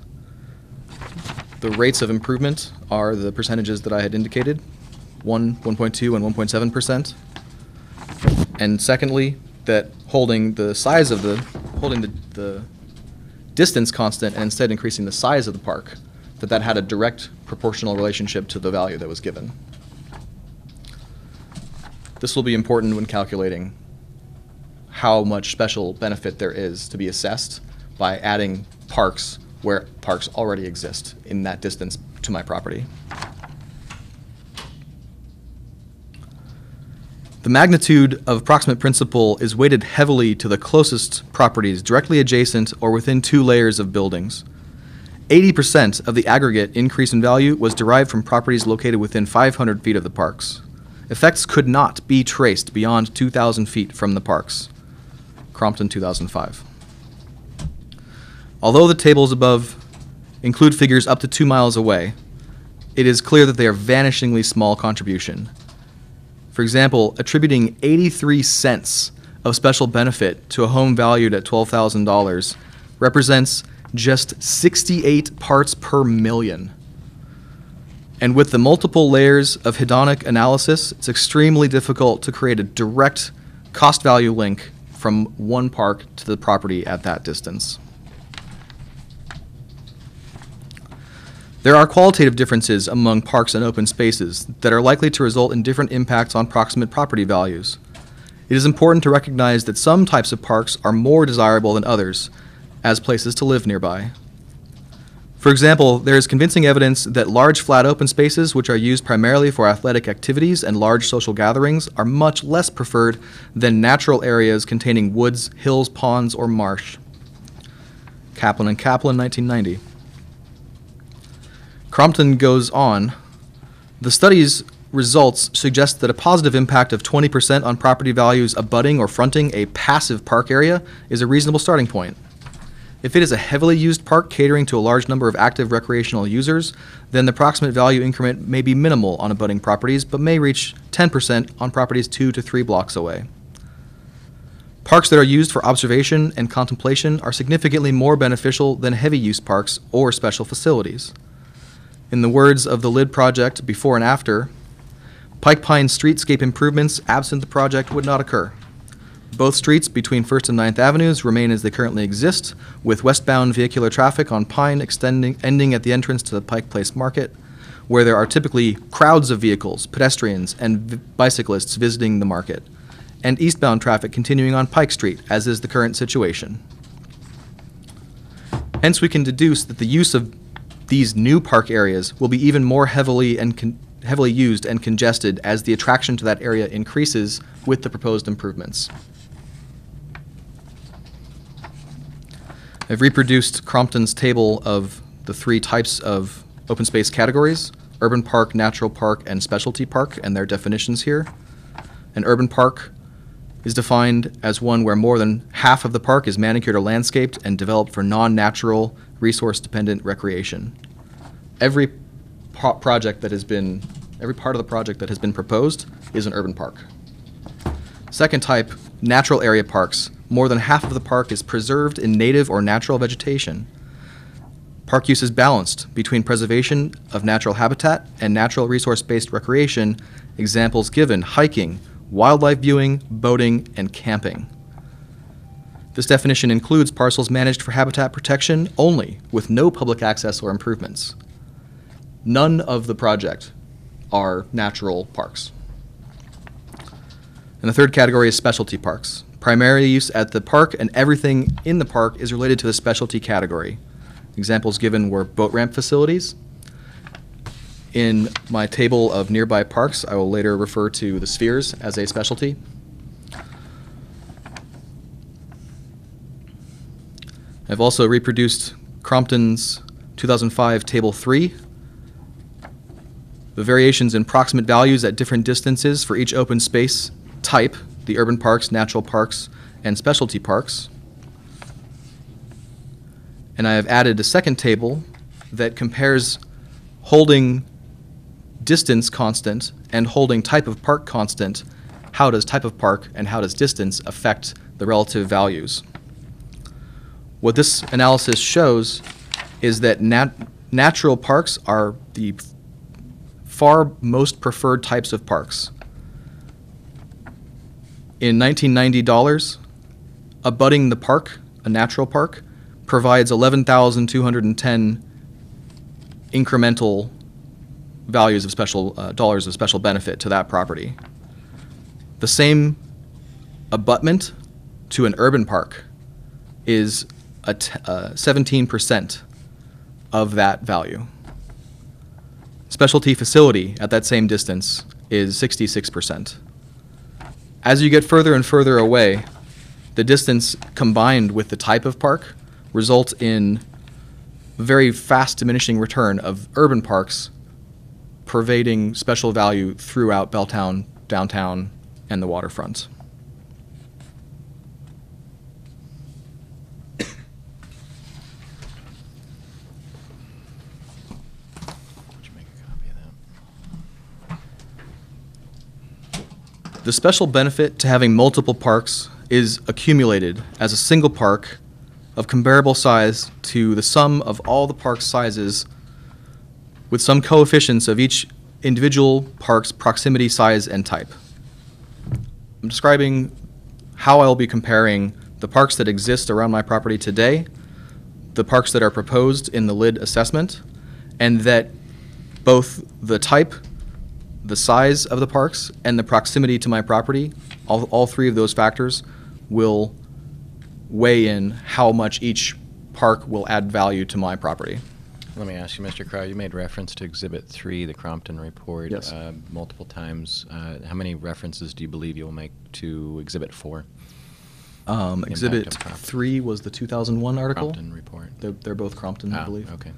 the rates of improvement are the percentages that I had indicated, 1.2, and 1.7%. And secondly, that holding the distance constant and instead increasing the size of the park, that had a direct proportional relationship to the value that was given. This will be important when calculating how much special benefit there is to be assessed by adding parks where parks already exist in that distance to my property. The magnitude of proximate principle is weighted heavily to the closest properties directly adjacent or within 2 layers of buildings. 80% of the aggregate increase in value was derived from properties located within 500 feet of the parks. Effects could not be traced beyond 2,000 feet from the parks. Crompton 2005. Although the tables above include figures up to 2 miles away, it is clear that they are vanishingly small contribution. For example, attributing 83 cents of special benefit to a home valued at $12,000 represents just 68 parts per million. And with the multiple layers of hedonic analysis, it's extremely difficult to create a direct cost-value link from one park to the property at that distance. There are qualitative differences among parks and open spaces that are likely to result in different impacts on proximate property values. It is important to recognize that some types of parks are more desirable than others, as places to live nearby. For example, there is convincing evidence that large flat open spaces, which are used primarily for athletic activities and large social gatherings, are much less preferred than natural areas containing woods, hills, ponds, or marsh. Kaplan and Kaplan, 1990. Crompton goes on, the study's results suggest that a positive impact of 20% on property values abutting or fronting a passive park area is a reasonable starting point. If it is a heavily used park catering to a large number of active recreational users, then the approximate value increment may be minimal on abutting properties, but may reach 10% on properties 2 to 3 blocks away. Parks that are used for observation and contemplation are significantly more beneficial than heavy-use parks or special facilities. In the words of the LID project before and after, Pike Pine streetscape improvements absent the project would not occur. Both streets between 1st and 9th Avenues remain as they currently exist, with westbound vehicular traffic on Pine ending at the entrance to the Pike Place Market, where there are typically crowds of vehicles, pedestrians, and bicyclists visiting the market, and eastbound traffic continuing on Pike Street, as is the current situation. Hence, we can deduce that the use of these new park areas will be even more heavily used and congested as the attraction to that area increases with the proposed improvements. I've reproduced Crompton's table of the 3 types of open space categories: urban park, natural park, and specialty park, and their definitions here. An urban park is defined as one where more than half of the park is manicured or landscaped and developed for non-natural, resource-dependent recreation. Every part of the project that has been proposed is an urban park. Second type, natural area parks. More than half of the park is preserved in native or natural vegetation. Park use is balanced between preservation of natural habitat and natural resource-based recreation, examples given: hiking, wildlife viewing, boating, and camping. This definition includes parcels managed for habitat protection only, with no public access or improvements. None of the project are natural parks. And the third category is specialty parks. Primary use at the park and everything in the park is related to the specialty category. Examples given were boat ramp facilities. In my table of nearby parks, I will later refer to the Spheres as a specialty. I've also reproduced Crompton's 2005 Table 3. The variations in proximate values at different distances for each open space type, the urban parks, natural parks, and specialty parks. And I have added a second table that compares holding distance constant and holding type of park constant. How does type of park and how does distance affect the relative values? What this analysis shows is that natural parks are the far most preferred types of parks. In $1990, abutting the park, a natural park, provides 11,210 incremental values of dollars of special benefit to that property. The same abutment to an urban park is 17% of that value. Specialty facility at that same distance is 66%. As you get further and further away, the distance combined with the type of park results in very fast diminishing return of urban parks pervading special value throughout Belltown, downtown, and the waterfront. The special benefit to having multiple parks is accumulated as a single park of comparable size to the sum of all the park sizes with some coefficients of each individual park's proximity, size, and type. I'm describing how I'll be comparing the parks that exist around my property today, the parks that are proposed in the LID assessment, and that both the type, the size of the parks, and the proximity to my property, all 3 of those factors will weigh in how much each park will add value to my property. Let me ask you, Mr. Crow, you made reference to Exhibit 3, the Crompton Report, Yes. multiple times. How many references do you believe you'll make to Exhibit 4? Exhibit of Crompton. 3 was the 2001 article. Crompton Report. They're both Crompton, I Ah, believe. okay.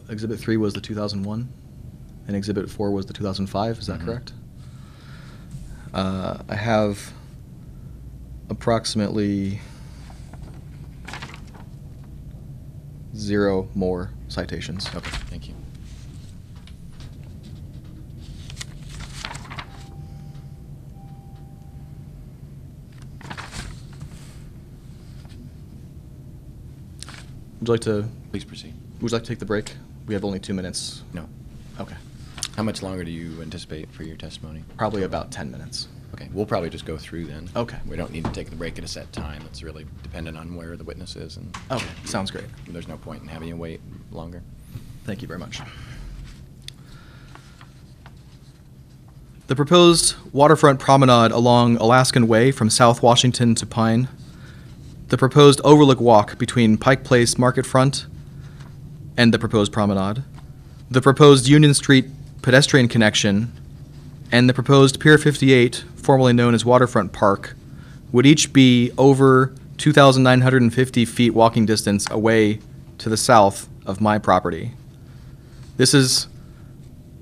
Exhibit 3 was the 2001, and Exhibit 4 was the 2005. Is that Mhm. correct? I have approximately 0 more citations. Okay, thank you. Would you like to Please proceed. take the break? We have only 2 minutes. No. Okay. How much longer do you anticipate for your testimony? Probably about 10 minutes. Okay, we'll probably just go through then. Okay. We don't need to take the break at a set time. It's really dependent on where the witness is, and Okay, sounds great. there's no point in having you wait longer. Thank you very much. The proposed waterfront promenade along Alaskan Way from South Washington to Pine. The proposed overlook walk between Pike Place Market-Front and the proposed promenade. The proposed Union Street pedestrian connection and the proposed Pier 58, formerly known as Waterfront Park, would each be over 2,950 feet walking distance away to the south of my property. This is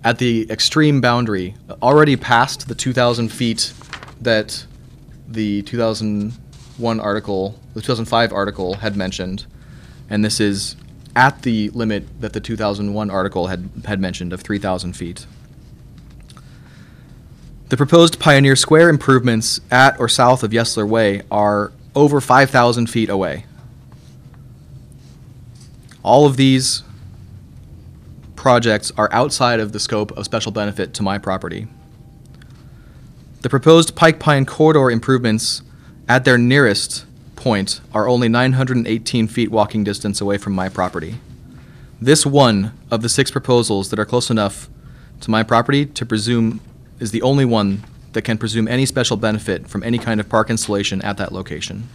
at the extreme boundary, already past the 2,000 feet that the 2001 article, the 2005 article had mentioned, and this is at the limit that the 2001 article had mentioned of 3,000 feet. The proposed Pioneer Square improvements at or south of Yesler Way are over 5,000 feet away. All of these projects are outside of the scope of special benefit to my property. The proposed Pike Pine corridor improvements at their nearest point are only 918 feet walking distance away from my property. This one of the 6 proposals that are close enough to my property to presume is the only one that can presume any special benefit from any kind of park installation at that location.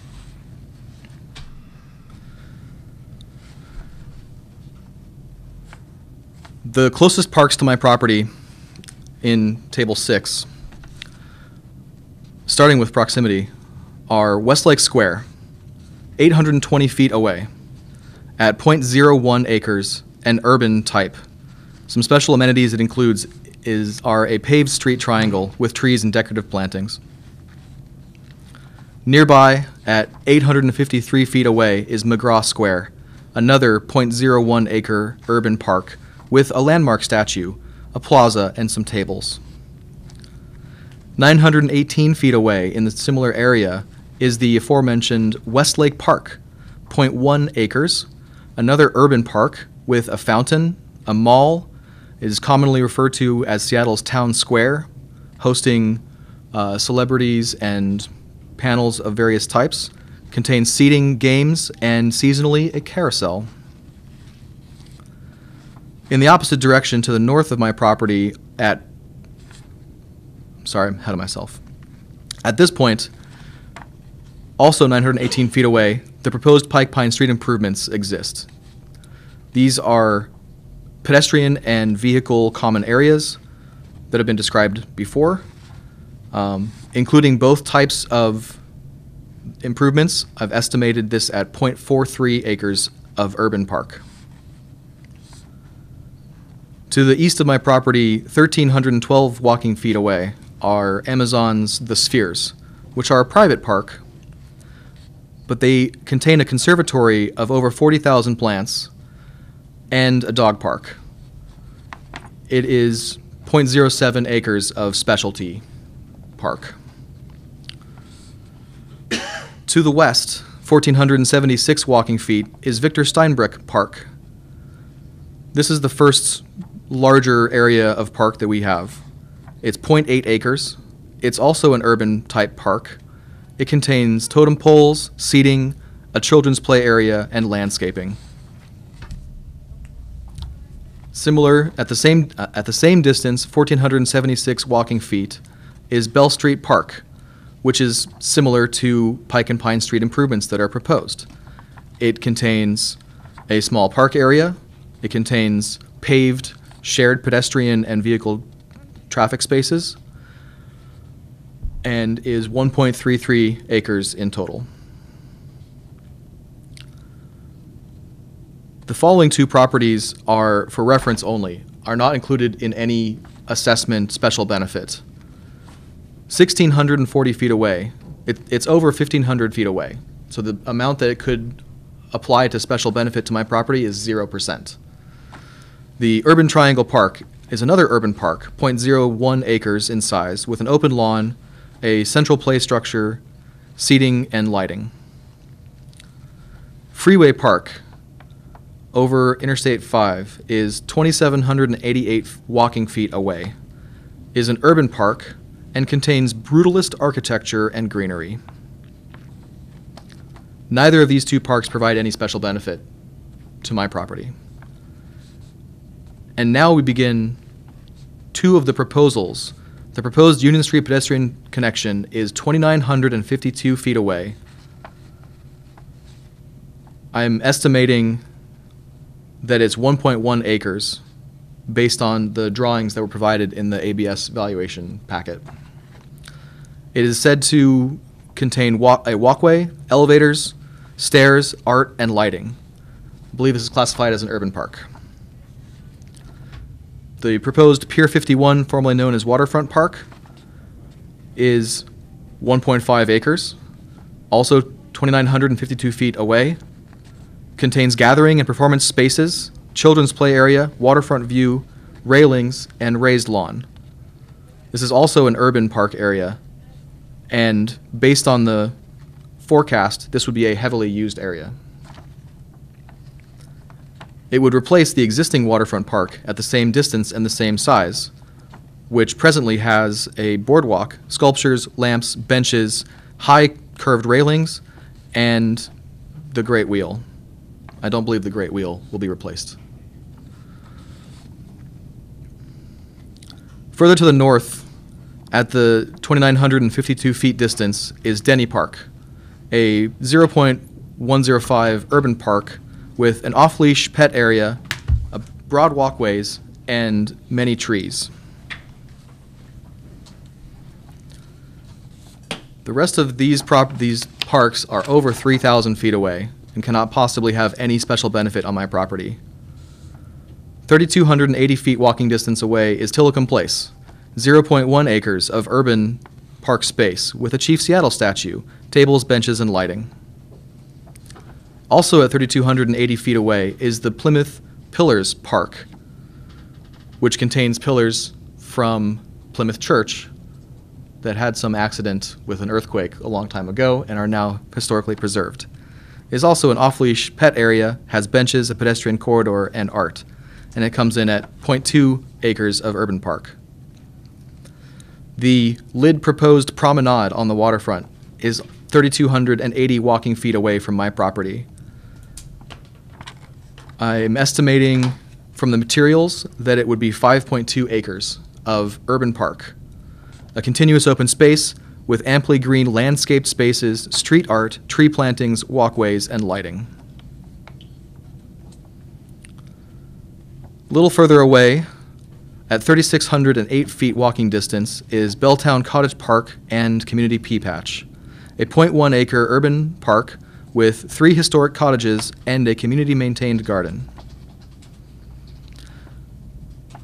The closest parks to my property in Table 6, starting with proximity, are Westlake Square, 820 feet away, at .01 acres and urban type. Some special amenities it includes are a paved street triangle with trees and decorative plantings. Nearby, at 853 feet away, is McGraw Square, another .01 acre urban park with a landmark statue, a plaza, and some tables. 918 feet away in the similar area is the aforementioned Westlake Park, .1 acres, another urban park with a fountain, a mall. It is commonly referred to as Seattle's Town Square, hosting celebrities and panels of various types, contains seating, games, and seasonally a carousel. In the opposite direction to the north of my property at this point, also 918 feet away, the proposed Pike Pine Street improvements exist. These are pedestrian and vehicle common areas that have been described before, including both types of improvements. I've estimated this at .43 acres of urban park. To the east of my property, 1,312 walking feet away, are Amazon's The Spheres, which are a private park, but they contain a conservatory of over 40,000 plants and a dog park. It is .07 acres of specialty park. To the west, 1,476 walking feet, is Victor Steinbrück Park. This is the first larger area of park that we have. It's .8 acres. It's also an urban type park. It contains totem poles, seating, a children's play area, and landscaping. Similar, at the same distance, 1,476 walking feet, is Bell Street Park, which is similar to Pike and Pine Street improvements that are proposed. It contains a small park area. It contains paved, shared pedestrian and vehicle traffic spaces, and is 1.33 acres in total. The following two properties are, for reference only, are not included in any assessment special benefit. 1,640 feet away, it's over 1,500 feet away, so the amount that it could apply to special benefit to my property is 0%. The Urban Triangle Park is another urban park, 0.01 acres in size, with an open lawn, a central play structure, seating, and lighting. Freeway Park, over Interstate 5, is 2,788 walking feet away, is an urban park, and contains brutalist architecture and greenery. Neither of these two parks provide any special benefit to my property. And now we begin two of the proposals. The proposed Union Street pedestrian connection is 2,952 feet away. I'm estimating that it's 1.1 acres based on the drawings that were provided in the ABS valuation packet. It is said to contain a walkway, elevators, stairs, art, and lighting. I believe this is classified as an urban park. The proposed Pier 51, formerly known as Waterfront Park, is 1.5 acres, also 2,952 feet away, contains gathering and performance spaces, children's play area, waterfront view, railings, and raised lawn. This is also an urban park area, and based on the forecast, this would be a heavily used area. It would replace the existing waterfront park at the same distance and the same size, which presently has a boardwalk, sculptures, lamps, benches, high curved railings, and the Great Wheel. I don't believe the Great Wheel will be replaced. Further to the north, at the 2,952 feet distance, is Denny Park, a 0.105 urban park with an off-leash pet area, broad walkways, and many trees. The rest of these parks are over 3,000 feet away and cannot possibly have any special benefit on my property. 3,280 feet walking distance away is Tillicum Place, 0.1 acres of urban park space with a Chief Seattle statue, tables, benches, and lighting. Also at 3,280 feet away is the Plymouth Pillars Park, which contains pillars from Plymouth Church that had some accident with an earthquake a long time ago and are now historically preserved. It is also an off-leash pet area, has benches, a pedestrian corridor, and art, and it comes in at 0.2 acres of urban park. The LID proposed promenade on the waterfront is 3,280 walking feet away from my property. I'm estimating from the materials that it would be 5.2 acres of urban park, a continuous open space with amply green landscaped spaces, street art, tree plantings, walkways, and lighting. A little further away, at 3,608 feet walking distance, is Belltown Cottage Park and Community Pea Patch, a 0.1 acre urban park with 3 historic cottages and a community-maintained garden.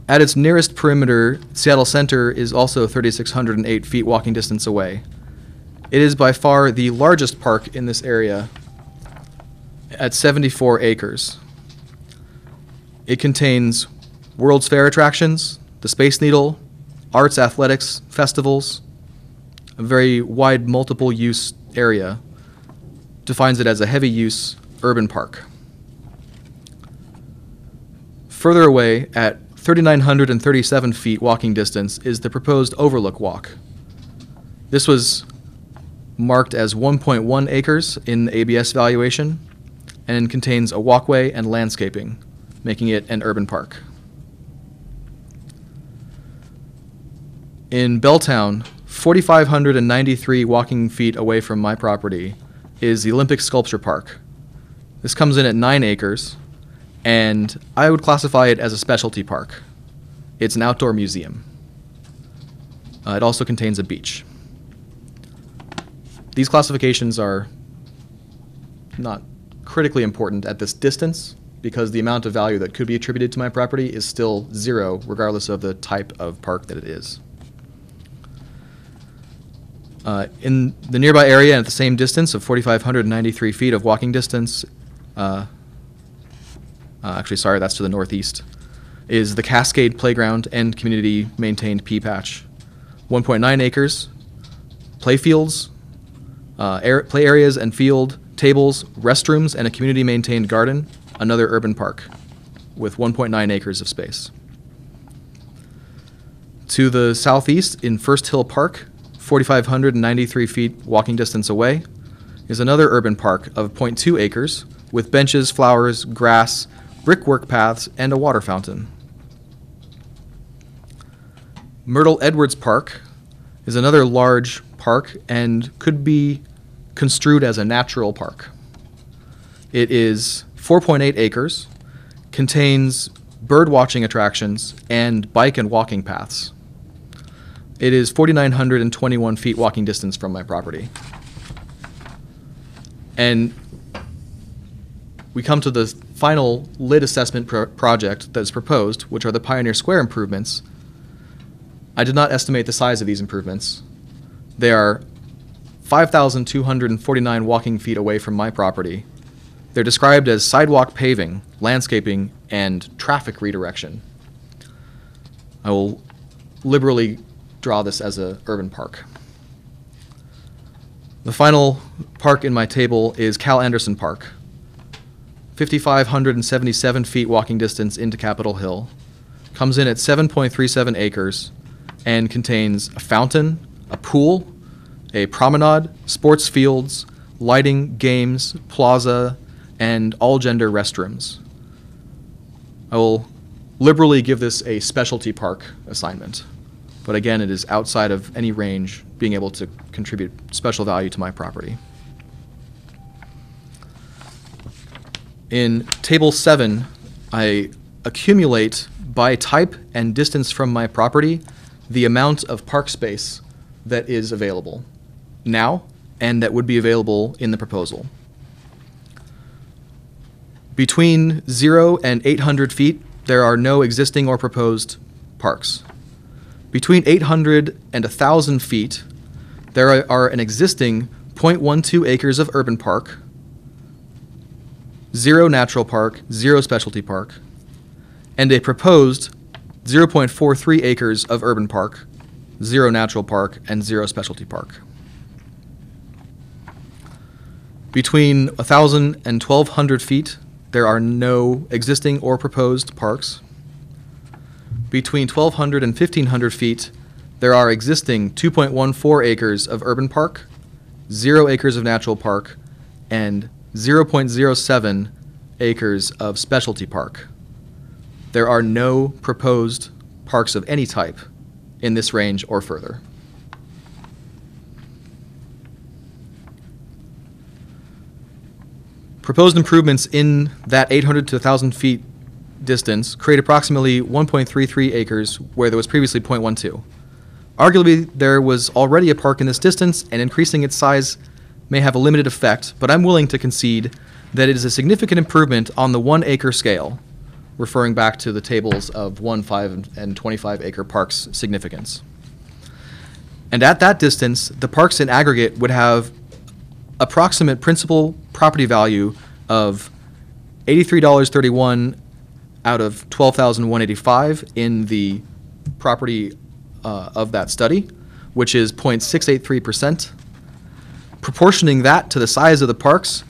At its nearest perimeter, Seattle Center is also 3,608 feet walking distance away. It is by far the largest park in this area at 74 acres. It contains World's Fair attractions, the Space Needle, arts, athletics, festivals, a very wide multiple-use area. Defines it as a heavy-use urban park. Further away, at 3,937 feet walking distance, is the proposed Overlook Walk. This was marked as 1.1 acres in the ABS valuation and contains a walkway and landscaping, making it an urban park. In Belltown, 4,593 walking feet away from my property, is the Olympic Sculpture Park. This comes in at 9 acres and I would classify it as a specialty park. It's an outdoor museum. It also contains a beach. These classifications are not critically important at this distance because the amount of value that could be attributed to my property is still 0 regardless of the type of park that it is. In the nearby area and at the same distance of 4,593 feet of walking distance, actually, sorry, that's to the northeast, is the Cascade Playground and Community Maintained Pea Patch. 1.9 acres, play fields, play areas and field, tables, restrooms, and a community-maintained garden, another urban park with 1.9 acres of space. To the southeast in First Hill Park, 4,593 feet walking distance away, is another urban park of 0.2 acres with benches, flowers, grass, brickwork paths, and a water fountain. Myrtle Edwards Park is another large park and could be construed as a natural park. It is 4.8 acres, contains bird watching attractions, and bike and walking paths. It is 4,921 feet walking distance from my property. And we come to the final lid assessment project that is proposed, which are the Pioneer Square improvements. I did not estimate the size of these improvements. They are 5,249 walking feet away from my property. They're described as sidewalk paving, landscaping, and traffic redirection. I will liberally draw this as an urban park. The final park in my table is Cal Anderson Park. 5,577 feet walking distance into Capitol Hill. Comes in at 7.37 acres and contains a fountain, a pool, a promenade, sports fields, lighting, games, plaza, and all-gender restrooms. I will liberally give this a specialty park assignment, but again, it is outside of any range being able to contribute special value to my property. In Table 7, I accumulate by type and distance from my property the amount of park space that is available now and that would be available in the proposal. Between 0 and 800 feet, there are no existing or proposed parks. Between 800 and 1,000 feet, there are an existing 0.12 acres of urban park, 0 natural park, 0 specialty park, and a proposed 0.43 acres of urban park, 0 natural park, and 0 specialty park. Between 1,000 and 1,200 feet, there are no existing or proposed parks. Between 1,200 and 1,500 feet, there are existing 2.14 acres of urban park, 0 acres of natural park, and 0.07 acres of specialty park. There are no proposed parks of any type in this range or further. Proposed improvements in that 800 to 1,000 feet distance create approximately 1.33 acres where there was previously 0.12. Arguably, there was already a park in this distance, and increasing its size may have a limited effect, but I'm willing to concede that it is a significant improvement on the 1 acre scale, referring back to the tables of 1, 5, and 25 acre parks' significance. And at that distance, the parks in aggregate would have approximate principal property value of $83.31 out of $12,185 in the property of that study, which is 0.683%. Proportioning that to the size of the parks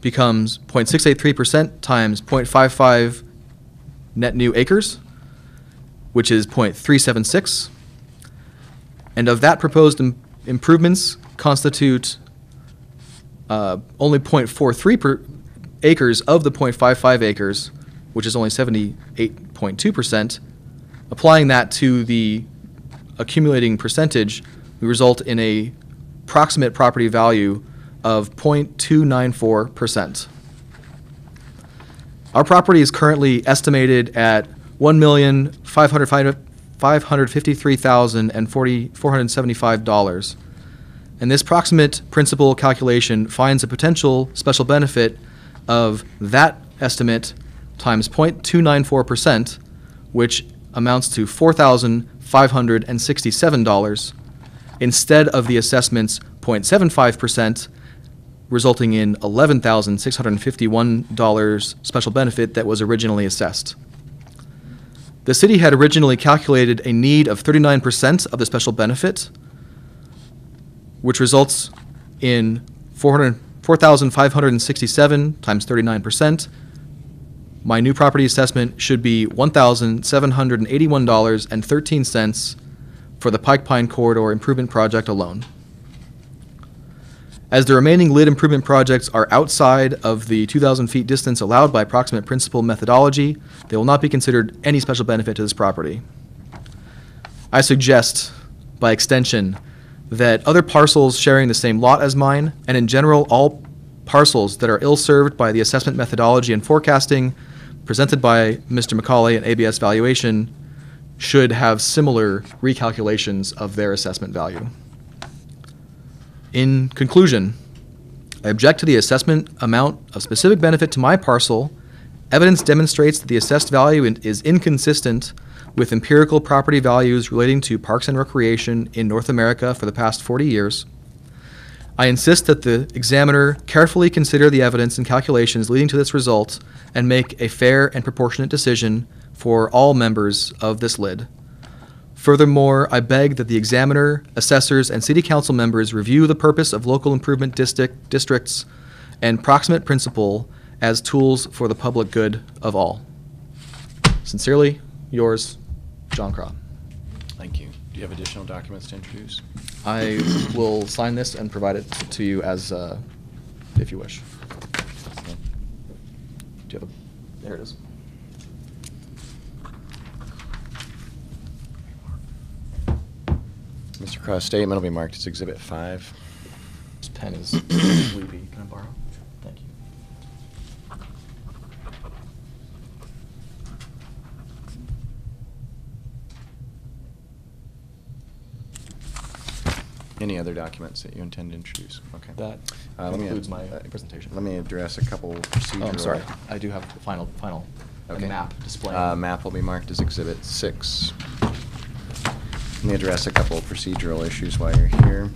becomes 0.683% times 0.55 net new acres, which is 0.376. And of that proposed improvements constitute only 0.43 acres of the 0.55 acres, which is only 78.2%. Applying that to the accumulating percentage, we result in a approximate property value of 0.294%. Our property is currently estimated at $1,553,475, and this proximate principle calculation finds a potential special benefit of that estimate times 0.294%, which amounts to $4,567, instead of the assessment's 0.75%, resulting in $11,651 special benefit that was originally assessed. The city had originally calculated a need of 39% of the special benefit, which results in $4,567 times 39%. My new property assessment should be $1,781.13 for the Pike Pine Corridor Improvement Project alone. As the remaining lid improvement projects are outside of the 2,000 feet distance allowed by Proximate Principle methodology, they will not be considered any special benefit to this property. I suggest, by extension, that other parcels sharing the same lot as mine, and in general all parcels that are ill-served by the assessment methodology and forecasting presented by Mr. McCauley and ABS Valuation, should have similar recalculations of their assessment value. In conclusion, I object to the assessment amount of specific benefit to my parcel. Evidence demonstrates that the assessed value is inconsistent with empirical property values relating to parks and recreation in North America for the past 40 years. I insist that the examiner carefully consider the evidence and calculations leading to this result and make a fair and proportionate decision for all members of this lid. Furthermore, I beg that the examiner, assessors, and city council members review the purpose of local improvement districts and proximate principle as tools for the public good of all. Sincerely, yours, John Craw. Thank you. Do you have additional documents to introduce? I will sign this and provide it to you as, if you wish. Do you have a, there it is. Mr. Crow's statement will be marked as Exhibit 5. This pen is sleepy. Can I borrow? Thank you. Any other documents that you intend to introduce? Okay. That let me concludes my presentation. Let me address a couple procedural. Oh, I'm sorry. I do have the final Okay. map display. Map will be marked as Exhibit 6. Let me address a couple of procedural issues while you're here.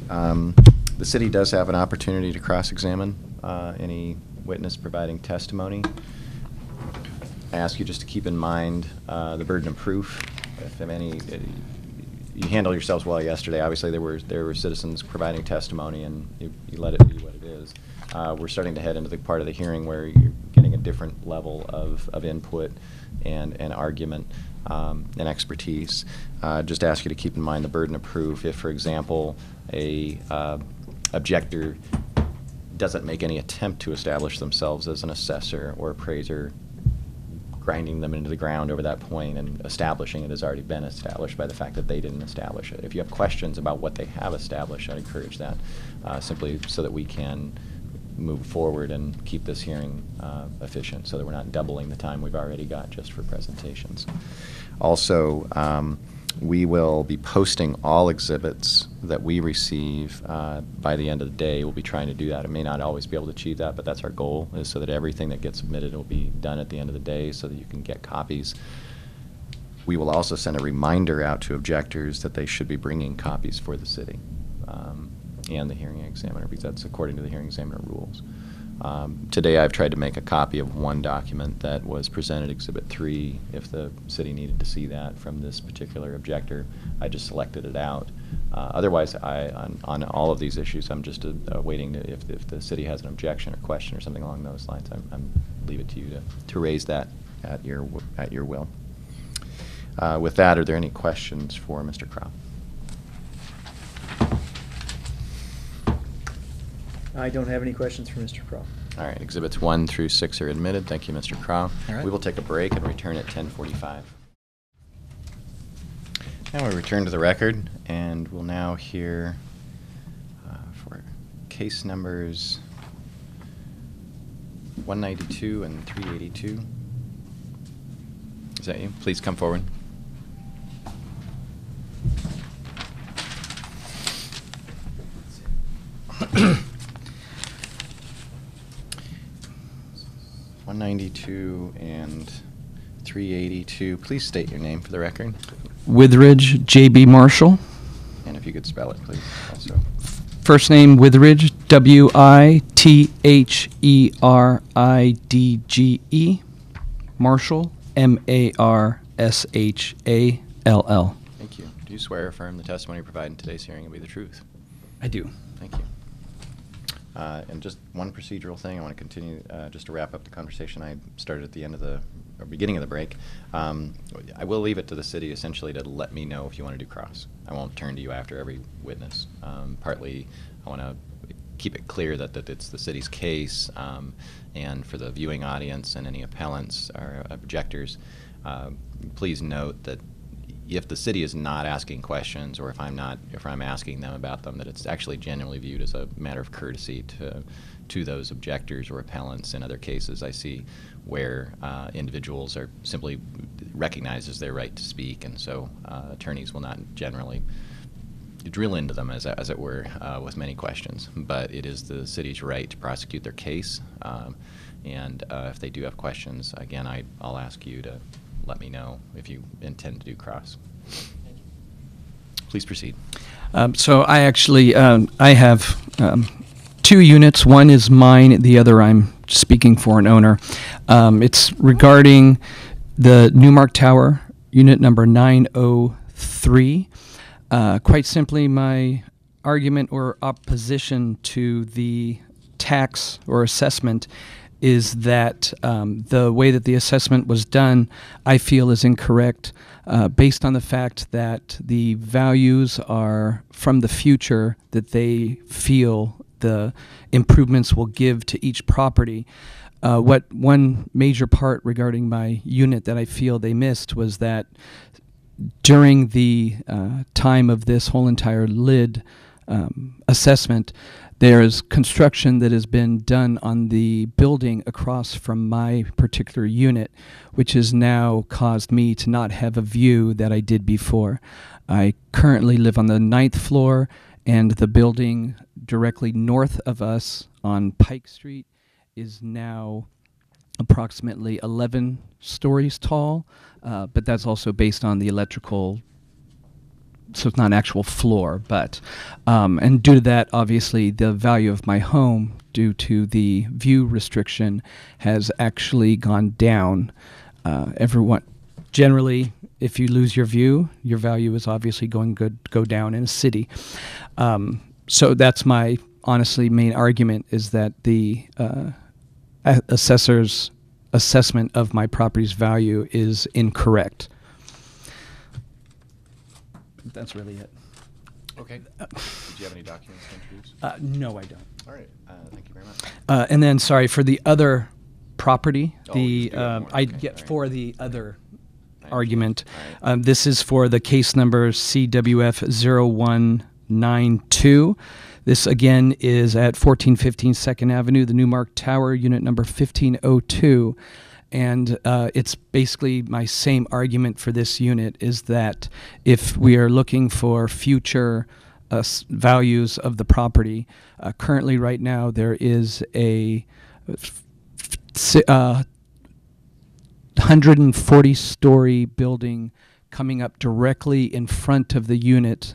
The city does have an opportunity to cross-examine any witness providing testimony. I ask you just to keep in mind the burden of proof. If any, you handled yourselves well yesterday. Obviously, there were citizens providing testimony, and you let it be what it is. We're starting to head into the part of the hearing where you're getting a different level of input and argument and expertise. Just ask you to keep in mind the burden of proof. If, for example, a objector doesn't make any attempt to establish themselves as an assessor or appraiser, grinding them into the ground over that point and establishing it has already been established by the fact that they didn't establish it. If you have questions about what they have established, I'd encourage that simply so that we can move forward and keep this hearing efficient so that we're not doubling the time we've already got just for presentations. Also, we will be posting all exhibits that we receive by the end of the day. We'll be trying to do that. I may not always be able to achieve that, but that's our goal, is so that everything that gets submitted will be done at the end of the day so that you can get copies. We will also send a reminder out to objectors that they should be bringing copies for the city and the hearing examiner, because that's according to the hearing examiner rules. Today I've tried to make a copy of one document that was presented, Exhibit 3, if the city needed to see that from this particular objector. I just selected it out. Otherwise, on all of these issues, I'm just waiting to, if the city has an objection or question or something along those lines, I'm leave it to you to raise that at your will. With that, are there any questions for Mr. Crow? I don't have any questions for Mr. Crow. All right, Exhibits 1 through 6 are admitted. Thank you, Mr. Crow. All right. We will take a break and return at 10:45. Now we return to the record, and we'll now hear for case numbers 192 and 382. Is that you? Please come forward. (192) and 382. Please state your name for the record. Witheridge J.B. Marshall. And if you could spell it, please, also. First name Witheridge, Witheridge. Marshall, Marshall. Thank you. Do you swear or affirm the testimony you provide in today's hearing will be the truth? I do. Thank you. And just one procedural thing, I want to continue, just to wrap up the conversation I started at the end of the, or beginning of the break. I will leave it to the city essentially to let me know if you want to do cross. I won't turn to you after every witness. Partly, I want to keep it clear that it's the city's case, and for the viewing audience and any appellants or objectors, please note that if the city is not asking questions, or if I'm asking them about them, that it's actually genuinely viewed as a matter of courtesy to those objectors or appellants. In other cases, I see where individuals are simply recognized as their right to speak, and so attorneys will not generally drill into them, as it were, with many questions. But it is the city's right to prosecute their case, and if they do have questions, again, I'll ask you to let me know if you intend to do cross. Please proceed. So I actually, I have 2 units. One is mine, the other I'm speaking for an owner. It's regarding the Newmark Tower, unit number 903. Quite simply, my argument or opposition to the tax or assessment is that the way that the assessment was done, I feel, is incorrect, based on the fact that the values are from the future that they feel the improvements will give to each property. What one major part regarding my unit that I feel they missed was that during the time of this whole entire lid assessment, there's construction that has been done on the building across from my particular unit, which has now caused me to not have a view that I did before. I currently live on the 9th floor, and the building directly north of us on Pike Street is now approximately 11 stories tall, but that's also based on the electrical, so it's not an actual floor, but, and due to that, obviously, the value of my home, due to the view restriction, has actually gone down. Generally, if you lose your view, your value is obviously go down in a city. So that's my, honestly, main argument, is that the assessor's assessment of my property's value is incorrect. That's really it. Okay. Did you have any documents to introduce? No, I don't. All right. Thank you very much. And then, sorry, for the other property, Oh, you do have more. I Okay, get all right. for the other I argument. understand. All right. This is for the case number CWF 0192. This, again, is at 1415 2nd Avenue, the Newmark Tower, unit number 1502. And it's basically my same argument for this unit, is that if we are looking for future values of the property, currently right now there is a 140-story building coming up directly in front of the unit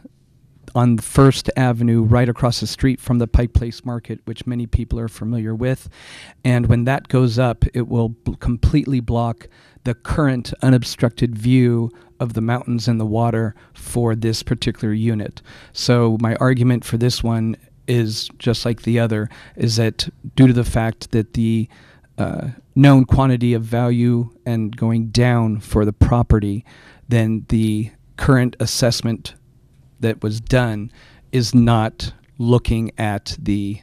on First Avenue, right across the street from the Pike Place Market, which many people are familiar with. And when that goes up, it will completely block the current unobstructed view of the mountains and the water for this particular unit. So my argument for this one is, just like the other, is that due to the fact that the known quantity of value and going down for the property, then the current assessment that was done is not looking at the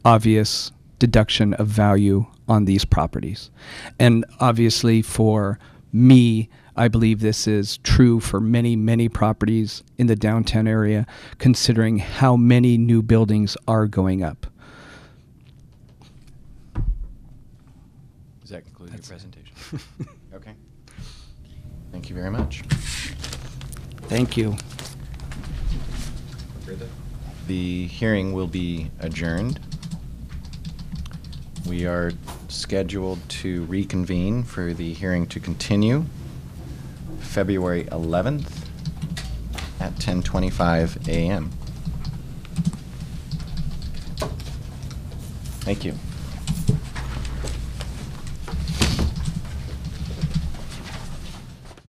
obvious deduction of value on these properties. And obviously for me, I believe this is true for many, many properties in the downtown area, considering how many new buildings are going up. that conclude your That's it. presentation? Okay. Thank you very much. Thank you. The hearing will be adjourned. We are scheduled to reconvene for the hearing to continue February 11th at 10:25 a.m. Thank you.